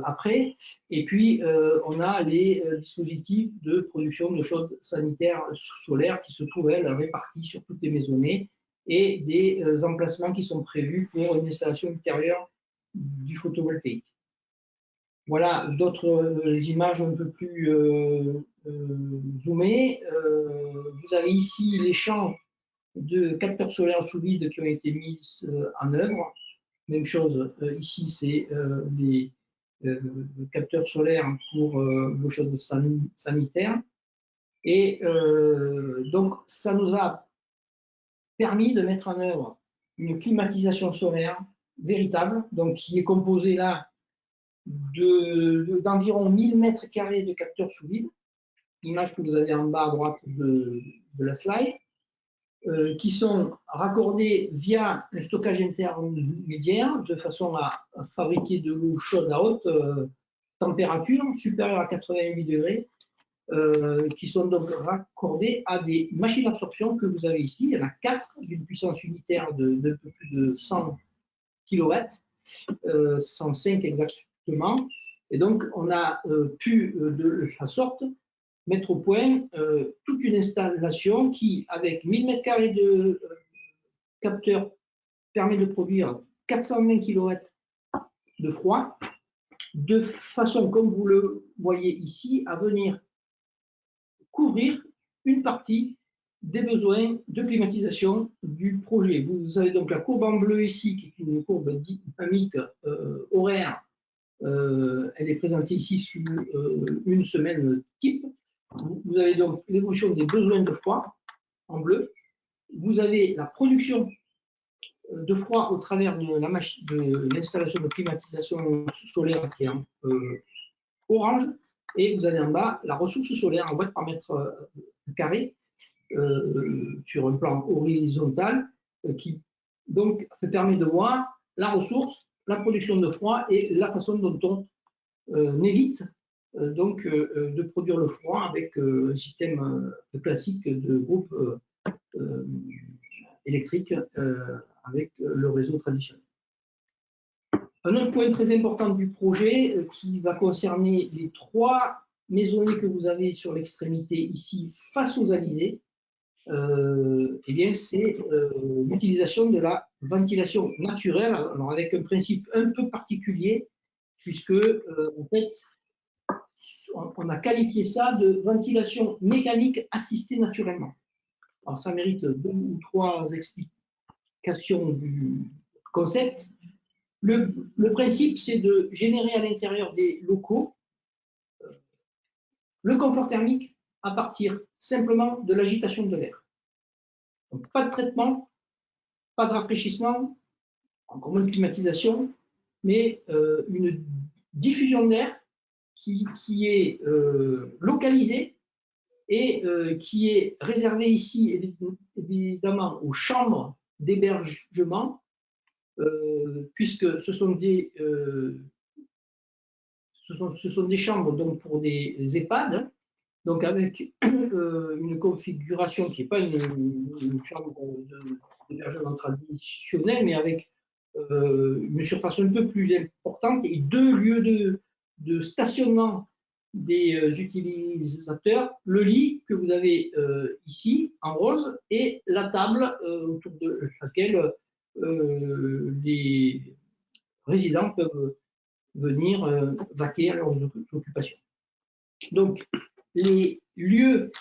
après. Et puis, on a les dispositifs de production d'eau chaude sanitaire solaire qui se trouvent, elles, répartis sur toutes les maisonnées et des emplacements qui sont prévus pour une installation ultérieure du photovoltaïque. Voilà d'autres images un peu plus zoomées. Vous avez ici les champs de capteurs solaires sous vide qui ont été mis en œuvre. Même chose, ici, c'est les capteurs solaires pour l'eau chaude sanitaire. Et donc, ça nous a permis de mettre en œuvre une climatisation solaire véritable, donc qui est composée là d'environ 1000 mètres carrés de capteurs sous vide, l'image que vous avez en bas à droite de la slide, qui sont raccordés via un stockage intermédiaire de façon à fabriquer de l'eau chaude à haute température, supérieure à 88 degrés, qui sont donc raccordés à des machines d'absorption que vous avez ici. Il y en a 4 d'une puissance unitaire d'un peu plus de 100 kW, 105 exactement. Et donc, on a pu, de la sorte, mettre au point toute une installation qui, avec 1000 m² de capteurs, permet de produire 420 kW de froid, de façon, comme vous le voyez ici, à venir couvrir une partie des besoins de climatisation du projet. Vous avez donc la courbe en bleu ici, qui est une courbe dynamique horaire Elle est présentée ici sur une semaine type. Vous avez donc l'évolution des besoins de froid en bleu. Vous avez la production de froid au travers de l'installation de climatisation solaire qui est en orange. Et vous avez en bas la ressource solaire en watt par mètre carré sur un plan horizontal qui donc permet de voir la ressource, la production de froid et la façon dont on évite de produire le froid avec un système classique de groupe électrique avec le réseau traditionnel. Un autre point très important du projet qui va concerner les 3 maisonnées que vous avez sur l'extrémité ici face aux alizés, eh bien c'est l'utilisation de la ventilation naturelle, alors avec un principe un peu particulier, puisque en fait, on a qualifié ça de ventilation mécanique assistée naturellement. Alors ça mérite 2 ou 3 explications du concept. Le principe, c'est de générer à l'intérieur des locaux le confort thermique à partir simplement de l'agitation de l'air. Donc, pas de traitement, pas de rafraîchissement, encore moins de climatisation, mais une diffusion d'air qui est localisée et qui est réservée ici évidemment aux chambres d'hébergement, puisque ce sont des chambres donc, pour des EHPAD, donc avec une configuration qui n'est pas une chambre d'hébergement traditionnelle, mais avec une surface un peu plus importante et 2 lieux de stationnement des utilisateurs, le lit que vous avez ici en rose et la table autour de laquelle les résidents peuvent venir vaquer à leurs occupations. Donc, les lieux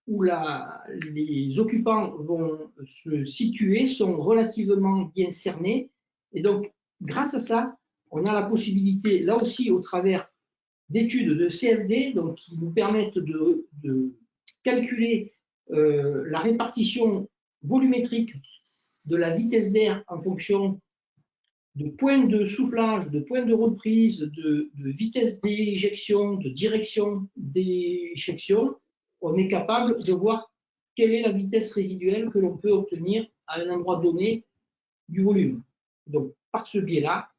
où les occupants vont se situer sont relativement bien cernés. Et donc, grâce à ça, on a la possibilité, là aussi, au travers d'études de CFD, donc, qui nous permettent de calculer la répartition volumétrique de la vitesse d'air en fonction de points de soufflage, de points de reprise, de vitesse d'éjection, de direction d'éjection. On est capable de voir quelle est la vitesse résiduelle que l'on peut obtenir à un endroit donné du volume. Donc, par ce biais-là,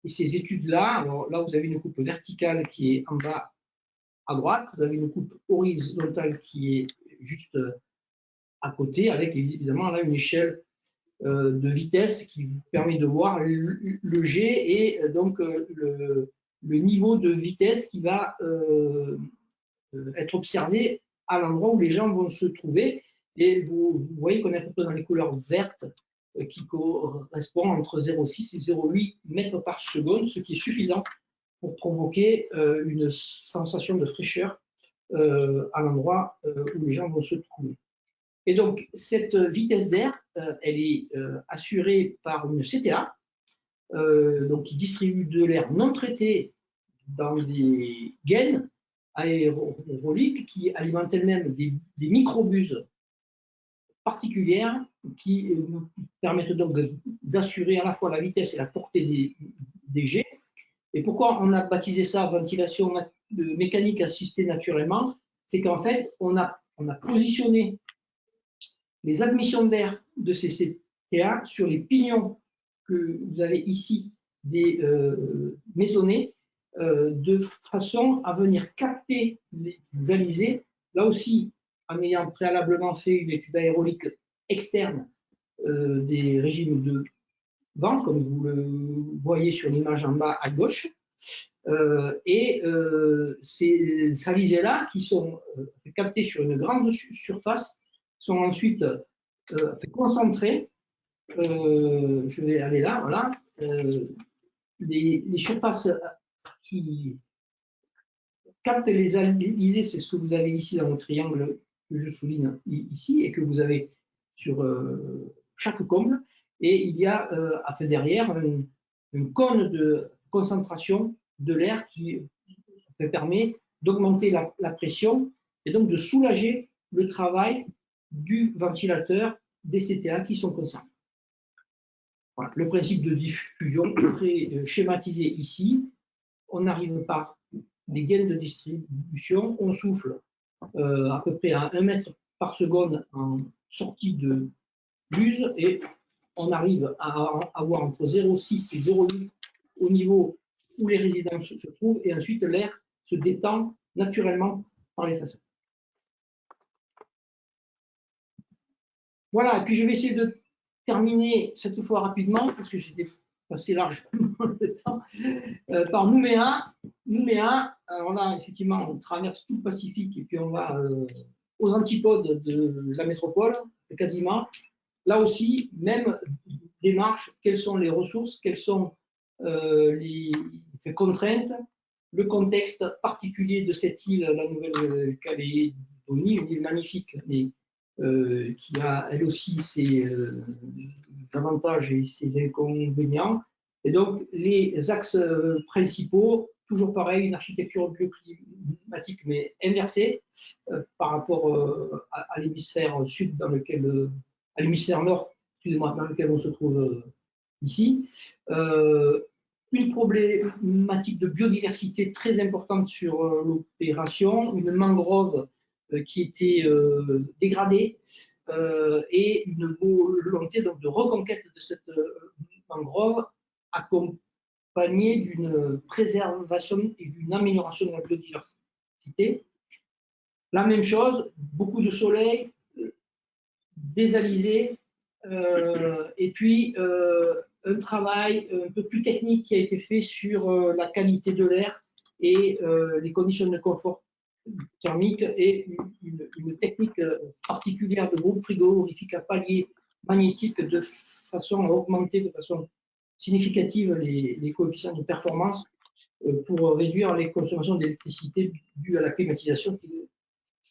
et ces études-là, alors là, vous avez une coupe verticale qui est en bas à droite, vous avez une coupe horizontale qui est juste à côté, avec évidemment là une échelle de vitesse qui vous permet de voir le G et donc le niveau de vitesse qui va être observé à l'endroit où les gens vont se trouver. Et vous voyez qu'on est à peu près dans les couleurs vertes qui correspondent entre 0,6 et 0,8 mètres par seconde, ce qui est suffisant pour provoquer une sensation de fraîcheur à l'endroit où les gens vont se trouver. Et donc, cette vitesse d'air, elle est assurée par une CTA, donc qui distribue de l'air non traité dans des gaines aéroliques qui alimentent elles-mêmes des microbuses particulières qui nous permettent donc d'assurer à la fois la vitesse et la portée des jets. Et pourquoi on a baptisé ça ventilation mécanique assistée naturellement? C'est qu'en fait, on a positionné les admissions d'air de ces CTA sur les pignons que vous avez ici des maisonnées de façon à venir capter les alizés, là aussi en ayant préalablement fait une étude aérolique externe des régimes de vent, comme vous le voyez sur l'image en bas à gauche. Ces alizés-là, qui sont captés sur une grande surface, sont ensuite concentrés. Je vais aller là, voilà. Les surfaces qui captent les alizés, c'est ce que vous avez ici dans le triangle que je souligne ici et que vous avez sur chaque comble. Et il y a derrière une cône de concentration de l'air qui permet d'augmenter la pression et donc de soulager le travail du ventilateur des CTA qui sont concernés. Voilà. Le principe de diffusion est très schématisé ici. On arrive par des gaines de distribution, on souffle à peu près à 1 mètre par seconde en sortie de l'use et on arrive à avoir entre 0,6 et 0,8 au niveau où les résidences se trouvent et ensuite l'air se détend naturellement par les façades. Voilà, et puis je vais essayer de terminer cette fois rapidement parce que j'étais passé largement le temps par Nouméa. Nouméa, alors là, effectivement, on traverse tout le Pacifique et puis on va aux antipodes de la métropole, quasiment. Là aussi, même démarche, quelles sont les ressources, quelles sont les contraintes, le contexte particulier de cette île, la Nouvelle-Calédonie, une île magnifique, mais qui a elle aussi ses avantages et ses inconvénients. Et donc, les axes principaux, toujours pareil, une architecture bioclimatique, mais inversée par rapport à l'hémisphère sud, dans lequel, à l'hémisphère nord, excusez-moi, dans lequel on se trouve ici. Une problématique de biodiversité très importante sur l'opération, une mangrove qui était dégradée et une volonté donc, de reconquête de cette mangrove accompagnée d'une préservation et d'une amélioration de la biodiversité. La même chose, beaucoup de soleil, des alizés, et puis un travail un peu plus technique qui a été fait sur la qualité de l'air et les conditions de confort thermique et une technique particulière de groupe frigorifique à palier magnétique de façon à augmenter de façon significative les coefficients de performance pour réduire les consommations d'électricité dues à la climatisation qui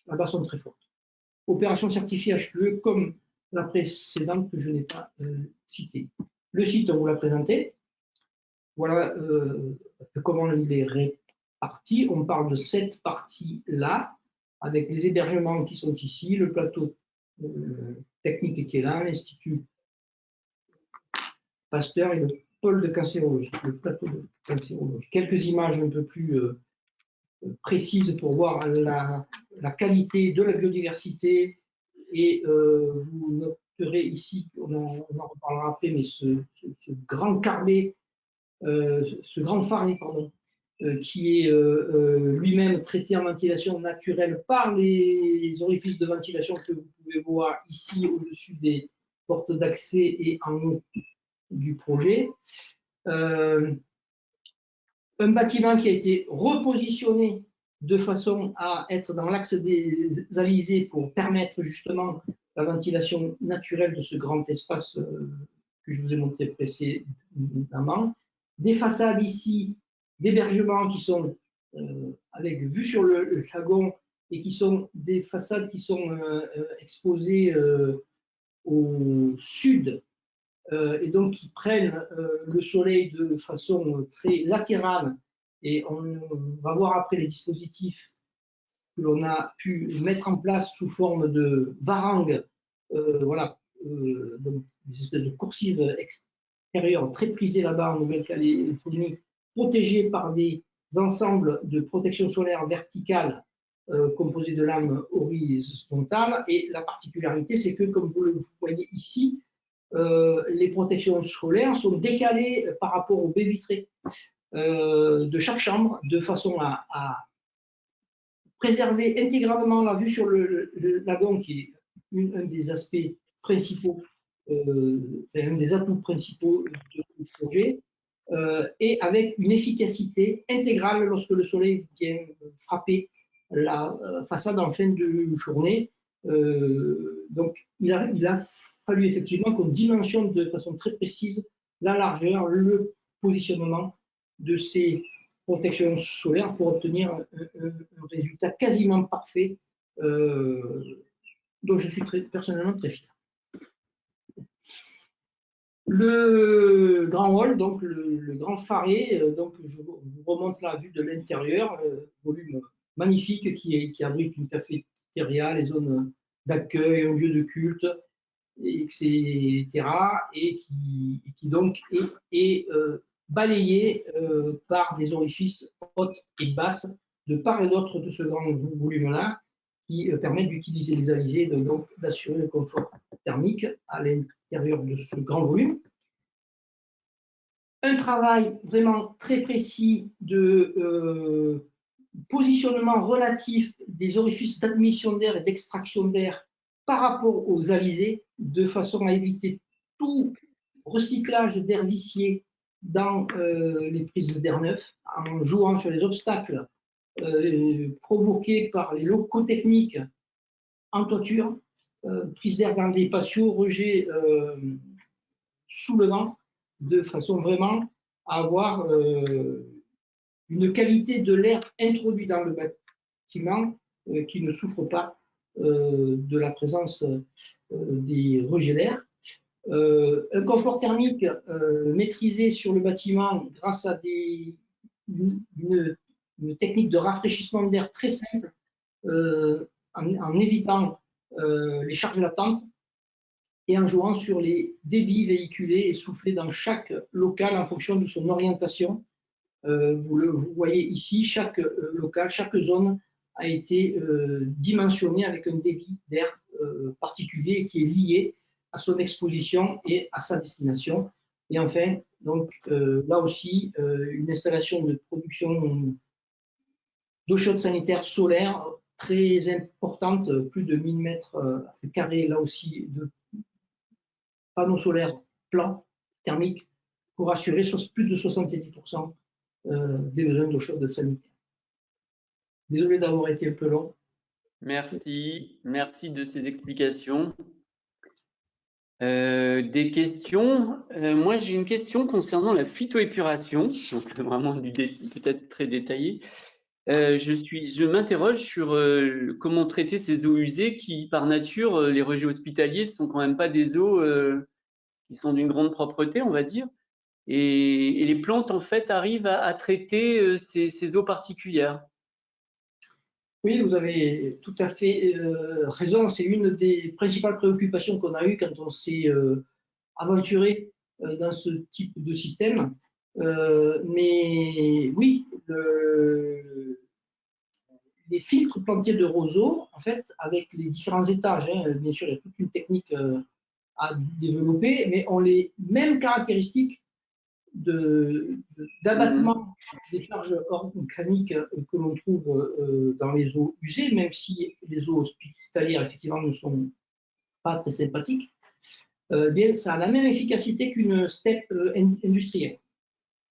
là-bas sont très fortes. Opération certifiée HQE comme la précédente que je n'ai pas citée. Le site, on vous l'a présenté. Voilà comment il est réparti. On parle de cette partie-là, avec les hébergements qui sont ici, le plateau technique qui est là, l'Institut Pasteur et le pôle de cancérologie, le plateau de cancérologie. Quelques images un peu plus précises pour voir la qualité de la biodiversité et vous noterez ici, on en reparlera après, mais ce grand carré, ce grand phare, pardon, qui est lui-même traité en ventilation naturelle par les orifices de ventilation que vous pouvez voir ici au-dessus des portes d'accès et en haut du projet. Un bâtiment qui a été repositionné de façon à être dans l'axe des alizés pour permettre justement la ventilation naturelle de ce grand espace que je vous ai montré précédemment. Des façades ici d'hébergement qui sont avec vue sur le lagon et qui sont des façades qui sont exposées au sud et donc qui prennent le soleil de façon très latérale. Et on va voir après les dispositifs que l'on a pu mettre en place sous forme de varangues, voilà, donc des espèces de coursives extérieures très prisées là-bas en Nouvelle-Calédonie, protégées par des ensembles de protection solaire verticale composés de lames horizontales. Et la particularité, c'est que, comme vous le voyez ici, les protections solaires sont décalées par rapport aux baies vitrées de chaque chambre, de façon à préserver intégralement la vue sur le lagon, qui est un des aspects principaux, un des atouts principaux du projet, et avec une efficacité intégrale lorsque le soleil vient frapper la façade en fin de journée. Donc, il a fallu effectivement qu'on dimensionne de façon très précise la largeur, le positionnement de ces protections solaires pour obtenir un résultat quasiment parfait dont je suis personnellement très fier. Le grand hall, donc le grand pharé, donc je vous remonte la vue de l'intérieur, volume magnifique qui abrite une cafétéria, les zones d'accueil, un lieu de culte, etc. Et qui donc est balayé par des orifices hautes et basses de part et d'autre de ce grand volume-là, qui permettent d'utiliser les alizés et donc d'assurer le confort thermique à l'intérieur de ce grand volume. Un travail vraiment très précis de positionnement relatif des orifices d'admission d'air et d'extraction d'air par rapport aux alizés, de façon à éviter tout recyclage d'air vicié dans les prises d'air neuf, en jouant sur les obstacles provoqués par les locaux techniques en toiture, prise d'air dans des patios, rejet sous le vent, de façon vraiment à avoir une qualité de l'air introduit dans le bâtiment qui ne souffre pas de la présence des rejets d'air. Un confort thermique maîtrisé sur le bâtiment grâce à une technique de rafraîchissement d'air très simple en évitant les charges latentes et en jouant sur les débits véhiculés et soufflés dans chaque local en fonction de son orientation. Vous voyez ici, chaque local, chaque zone a été dimensionnée avec un débit d'air particulier qui est lié à son exposition et à sa destination. Et enfin, donc, là aussi, une installation de production d'eau chaude sanitaire solaire très importante, plus de 1000 mètres carrés, là aussi, de panneaux solaires plans, thermiques, pour assurer plus de 70% des besoins d'eau chaude sanitaire. Désolé d'avoir été un peu long. Merci de ces explications. Des questions. Moi, j'ai une question concernant la phytoépuration, donc vraiment peut-être très détaillé. Je m'interroge sur comment traiter ces eaux usées qui, par nature, les rejets hospitaliers sont quand même pas des eaux qui sont d'une grande propreté, on va dire. Et les plantes, en fait, arrivent à traiter ces eaux particulières. Oui, vous avez tout à fait raison. C'est une des principales préoccupations qu'on a eues quand on s'est aventuré dans ce type de système. Mais oui, les filtres plantiers de roseaux, en fait, avec les différents étages, bien sûr, il y a toute une technique à développer, mais ont les mêmes caractéristiques d'abattement des charges organiques que l'on trouve dans les eaux usées, même si les eaux hospitalières, effectivement, ne sont pas très sympathiques, bien, ça a la même efficacité qu'une steppe industrielle.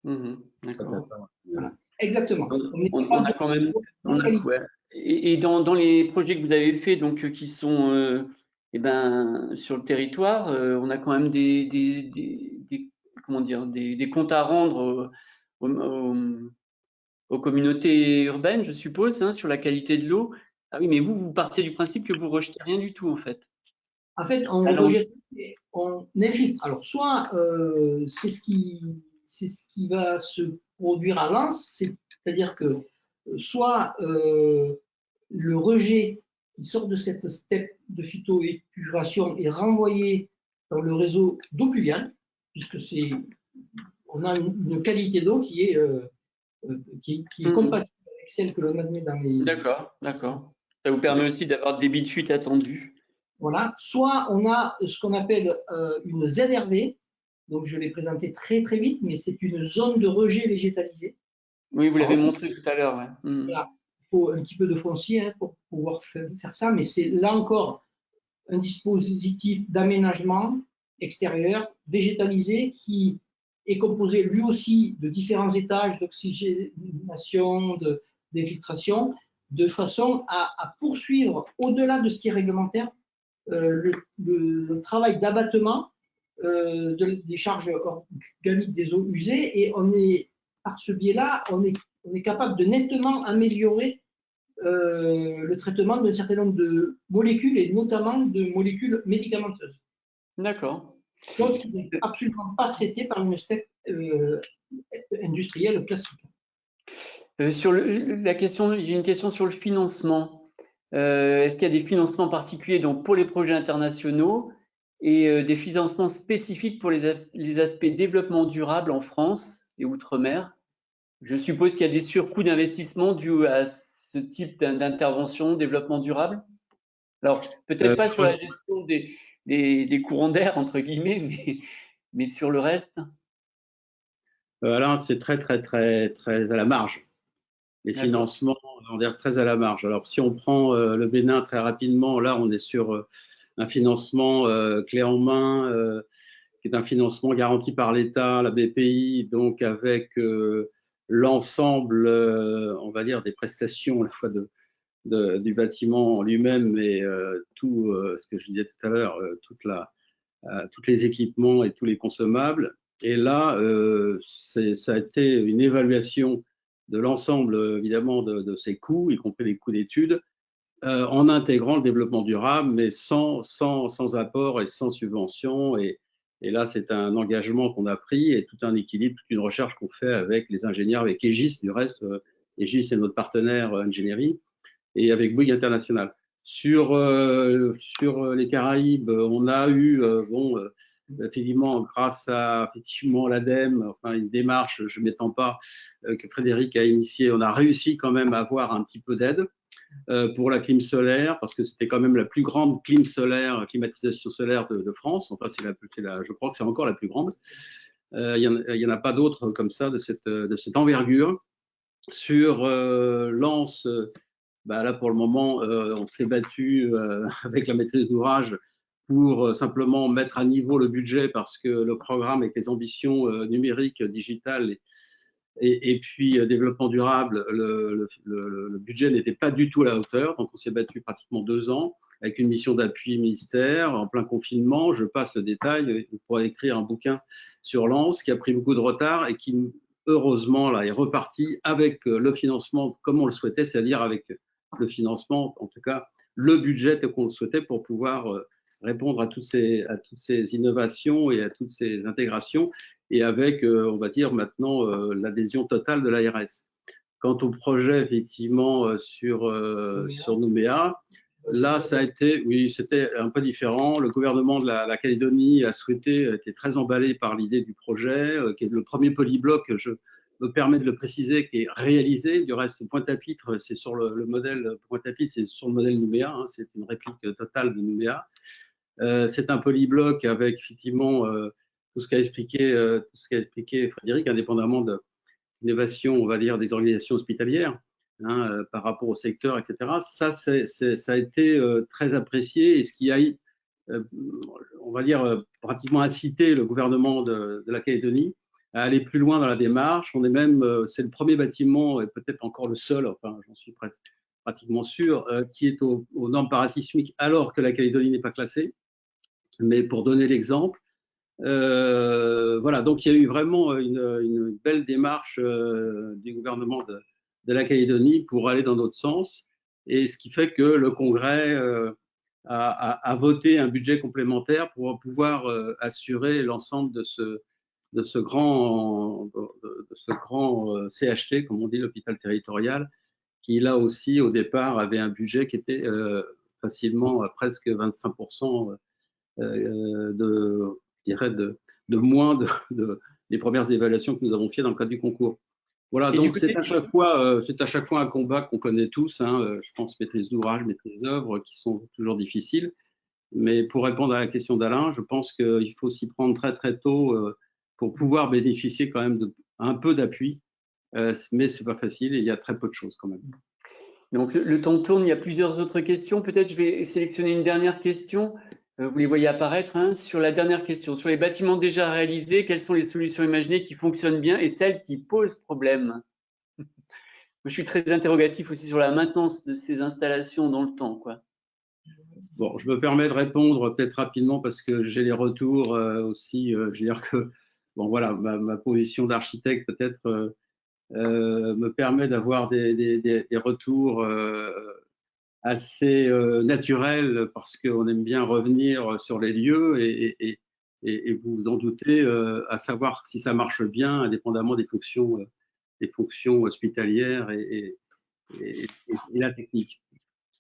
D'accord. Voilà. Exactement. On a quand même. Ouais. Et dans les projets que vous avez faits, donc qui sont sur le territoire, on a quand même comment dire, des comptes à rendre aux communautés urbaines, je suppose, hein, sur la qualité de l'eau. Ah oui, mais vous partiez du principe que vous rejetez rien du tout, en fait. En fait, on rejette, on infiltre. Alors, soit c'est ce qui va se produire à Lens, c'est-à-dire que soit le rejet qui sort de cette steppe de phytoépuration est renvoyé dans le réseau d'eau pluviale, puisque on a une qualité d'eau qui est compatible avec celle que l'on admet dans les. D'accord. Ça vous permet aussi d'avoir des débits de chute attendus. Voilà. Soit on a ce qu'on appelle une ZRV, donc je l'ai présenté très très vite, mais c'est une zone de rejet végétalisée. Oui, vous l'avez montré tout à l'heure. Ouais. Voilà. Il faut un petit peu de foncier pour pouvoir faire ça, mais c'est là encore un dispositif d'aménagement extérieur végétalisé qui est composé lui aussi de différents étages d'oxygénation, d'infiltration, de façon à poursuivre au-delà de ce qui est réglementaire le travail d'abattement des charges organiques des eaux usées, et par ce biais-là, on est capable de nettement améliorer le traitement d'un certain nombre de molécules, et notamment de molécules médicamenteuses. D'accord. chose qui n'est absolument pas traitée par une STEP industrielle classique. Sur la question, j'ai une question sur le financement. Est-ce qu'il y a des financements particuliers donc pour les projets internationaux et des financements spécifiques pour les aspects développement durable en France et outre-mer? Je suppose qu'il y a des surcoûts d'investissement dus à ce type d'intervention, développement durable. Alors, peut-être pas sur la gestion des courants d'air, entre guillemets, mais sur le reste. Là, c'est très à la marge. Les financements, on va dire très à la marge. Alors, si on prend le Bénin très rapidement, là, on est sur un financement clé en main, qui est un financement garanti par l'État, la BPI, donc avec l'ensemble, on va dire, des prestations à la fois du bâtiment lui-même, mais tout ce que je disais tout à l'heure, tous les équipements et tous les consommables. Et là, ça a été une évaluation de l'ensemble, évidemment, de ces coûts, y compris les coûts d'études, en intégrant le développement durable, mais sans apport et sans subvention. Et là, c'est un engagement qu'on a pris et tout un équilibre, toute une recherche qu'on fait avec les ingénieurs, avec Aegis, du reste. Aegis est notre partenaire ingénierie, et avec Bouygues International. Sur les Caraïbes, on a eu, effectivement, grâce à effectivement l'ADEME, enfin une démarche, je ne m'étends pas, que Frédéric a initiée, on a réussi quand même à avoir un petit peu d'aide pour la clim solaire, parce que c'était quand même la plus grande climatisation solaire de France. Enfin, je crois que c'est encore la plus grande. Il y en a pas d'autres comme ça de cette envergure. Sur Lens, là pour le moment, on s'est battu avec la maîtrise d'ouvrage pour simplement mettre à niveau le budget, parce que le programme avec les ambitions numériques, digitales et puis développement durable, le budget n'était pas du tout à la hauteur. Donc on s'est battu pratiquement 2 ans avec une mission d'appui ministère en plein confinement. Je passe le détail, on pourrait écrire un bouquin sur Lens qui a pris beaucoup de retard et qui heureusement là est reparti avec le financement comme on le souhaitait, c'est-à-dire avec le financement, en tout cas le budget qu'on le souhaitait, pour pouvoir répondre à toutes ces innovations et à toutes ces intégrations, et avec, on va dire maintenant, l'adhésion totale de l'ARS. Quant au projet, effectivement, sur Nouméa, là, ça a été, oui, c'était un peu différent. Le gouvernement de la Calédonie a souhaité, était très emballé par l'idée du projet, qui est le premier polybloc, je me permets de le préciser, qui est réalisé. Du reste, Pointe-à-Pitre, c'est sur le modèle Pointe-à-Pitre, c'est sur le modèle Nouméa, hein, c'est une réplique totale de Nouméa. C'est un polybloc avec effectivement tout ce qu'a expliqué Frédéric, indépendamment de l'innovation, on va dire, des organisations hospitalières, hein, par rapport au secteur, etc. Ça a été très apprécié, et ce qui a, on va dire, pratiquement incité le gouvernement de la Calédonie à aller plus loin dans la démarche. On est même, c'est le premier bâtiment, et peut-être encore le seul, enfin j'en suis pratiquement sûr, qui est aux normes parasismiques, alors que la Calédonie n'est pas classée. Mais pour donner l'exemple, voilà, donc il y a eu vraiment une belle démarche du gouvernement de la Calédonie pour aller dans notre sens, et ce qui fait que le Congrès a voté un budget complémentaire pour pouvoir assurer l'ensemble de ce grand CHT, comme on dit, l'hôpital territorial, qui là aussi au départ avait un budget qui était facilement à presque 25% de moins des premières évaluations que nous avons faites dans le cadre du concours. Voilà, et donc c'est à chaque fois un combat qu'on connaît tous, hein, je pense, maîtrise d'ouvrage, maîtrise d'œuvre, qui sont toujours difficiles. Mais pour répondre à la question d'Alain, je pense qu'il faut s'y prendre très tôt pour pouvoir bénéficier quand même un peu d'appui, mais c'est pas facile et il y a très peu de choses quand même. Donc le temps tourne, il y a plusieurs autres questions. Peut-être je vais sélectionner une dernière question. Vous les voyez apparaître, hein, sur la dernière question. Sur les bâtiments déjà réalisés, quelles sont les solutions imaginées qui fonctionnent bien et celles qui posent problème? Je suis très interrogatif aussi sur la maintenance de ces installations dans le temps, quoi. Bon, je me permets de répondre peut-être rapidement parce que j'ai les retours aussi. Je veux dire que, bon voilà, ma position d'architecte peut-être me permet d'avoir des retours assez naturels, parce qu'on aime bien revenir sur les lieux et et vous vous en doutez, à savoir si ça marche bien, indépendamment des fonctions hospitalières et la technique.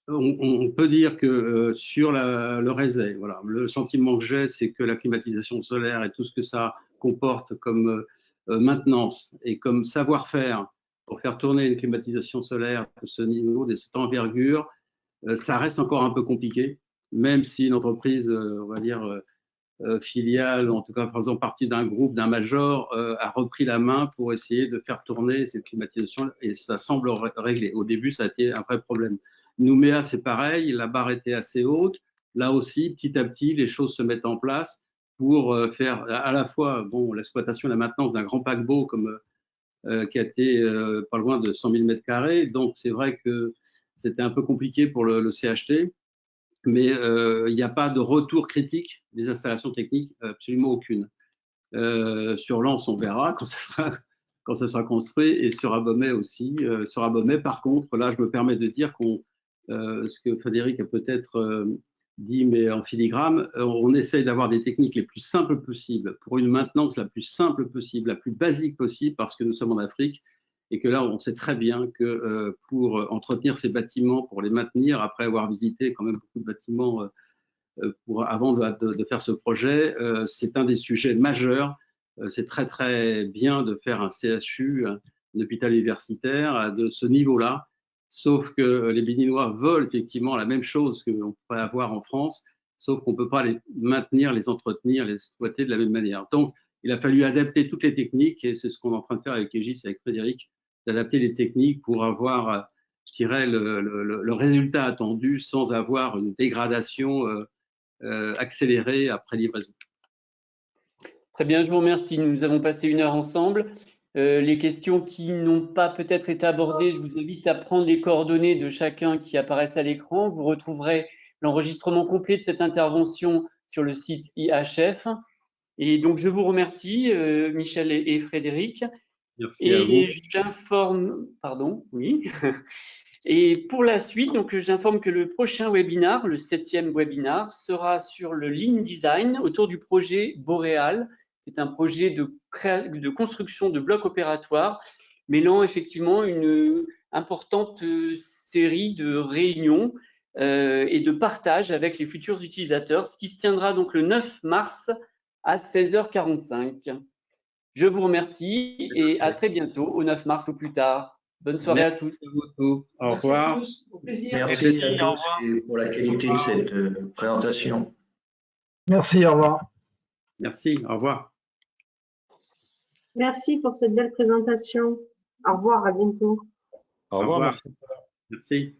On peut dire que sur le RESET, voilà, le sentiment que j'ai, c'est que la climatisation solaire et tout ce que ça comporte comme maintenance et comme savoir-faire pour faire tourner une climatisation solaire de ce niveau, de cette envergure, ça reste encore un peu compliqué, même si une entreprise, on va dire, filiale, en tout cas faisant partie d'un groupe, d'un major, a repris la main pour essayer de faire tourner cette climatisation et ça semble réglé. Au début, ça a été un vrai problème. Nouméa, c'est pareil, la barre était assez haute. Là aussi, petit à petit, les choses se mettent en place pour faire à la fois bon, l'exploitation et la maintenance d'un grand paquebot comme, qui a été pas loin de 100 000 m². Donc, c'est vrai que c'était un peu compliqué pour le CHT. Mais il n'y a pas de retour critique des installations techniques, absolument aucune. Sur Lens, on verra quand ça sera construit, et sur Abomey aussi. Sur Abomey, par contre, là, je me permets de dire ce que Frédéric a peut-être dit, mais en filigrane, on essaye d'avoir des techniques les plus simples possibles pour une maintenance la plus simple possible, la plus basique possible, parce que nous sommes en Afrique et que là, on sait très bien que pour entretenir ces bâtiments, pour les maintenir, après avoir visité quand même beaucoup de bâtiments avant de faire ce projet, c'est un des sujets majeurs. C'est très, très bien de faire un CHU, un hôpital universitaire, de ce niveau-là, sauf que les Béninois veulent effectivement la même chose qu'on pourrait avoir en France, sauf qu'on ne peut pas les maintenir, les entretenir, les exploiter de la même manière. Donc, il a fallu adapter toutes les techniques, et c'est ce qu'on est en train de faire avec Egis, avec Frédéric, d'adapter les techniques pour avoir, je dirais, le résultat attendu sans avoir une dégradation accélérée après livraison. Très bien, je vous remercie. Nous avons passé 1 heure ensemble. Les questions qui n'ont pas peut-être été abordées, je vous invite à prendre les coordonnées de chacun qui apparaissent à l'écran. Vous retrouverez l'enregistrement complet de cette intervention sur le site IHF. Et donc, je vous remercie, Michel et Frédéric. Merci à vous. Et j'informe, pardon, oui. Et pour la suite, donc j'informe que le prochain webinar, le 7e webinar, sera sur le Lean Design autour du projet Boréal, qui est un projet de construction de blocs opératoires, mêlant effectivement une importante série de réunions et de partage avec les futurs utilisateurs, ce qui se tiendra donc le 9 mars à 16h45. Je vous remercie et à très bientôt, au 9 mars ou plus tard. Bonne soirée à tous. Merci beaucoup. Au revoir. Au plaisir. Merci à tous et pour la qualité de cette présentation. Merci, au revoir. Merci, au revoir. Merci pour cette belle présentation. Au revoir, à bientôt. Au revoir. Merci.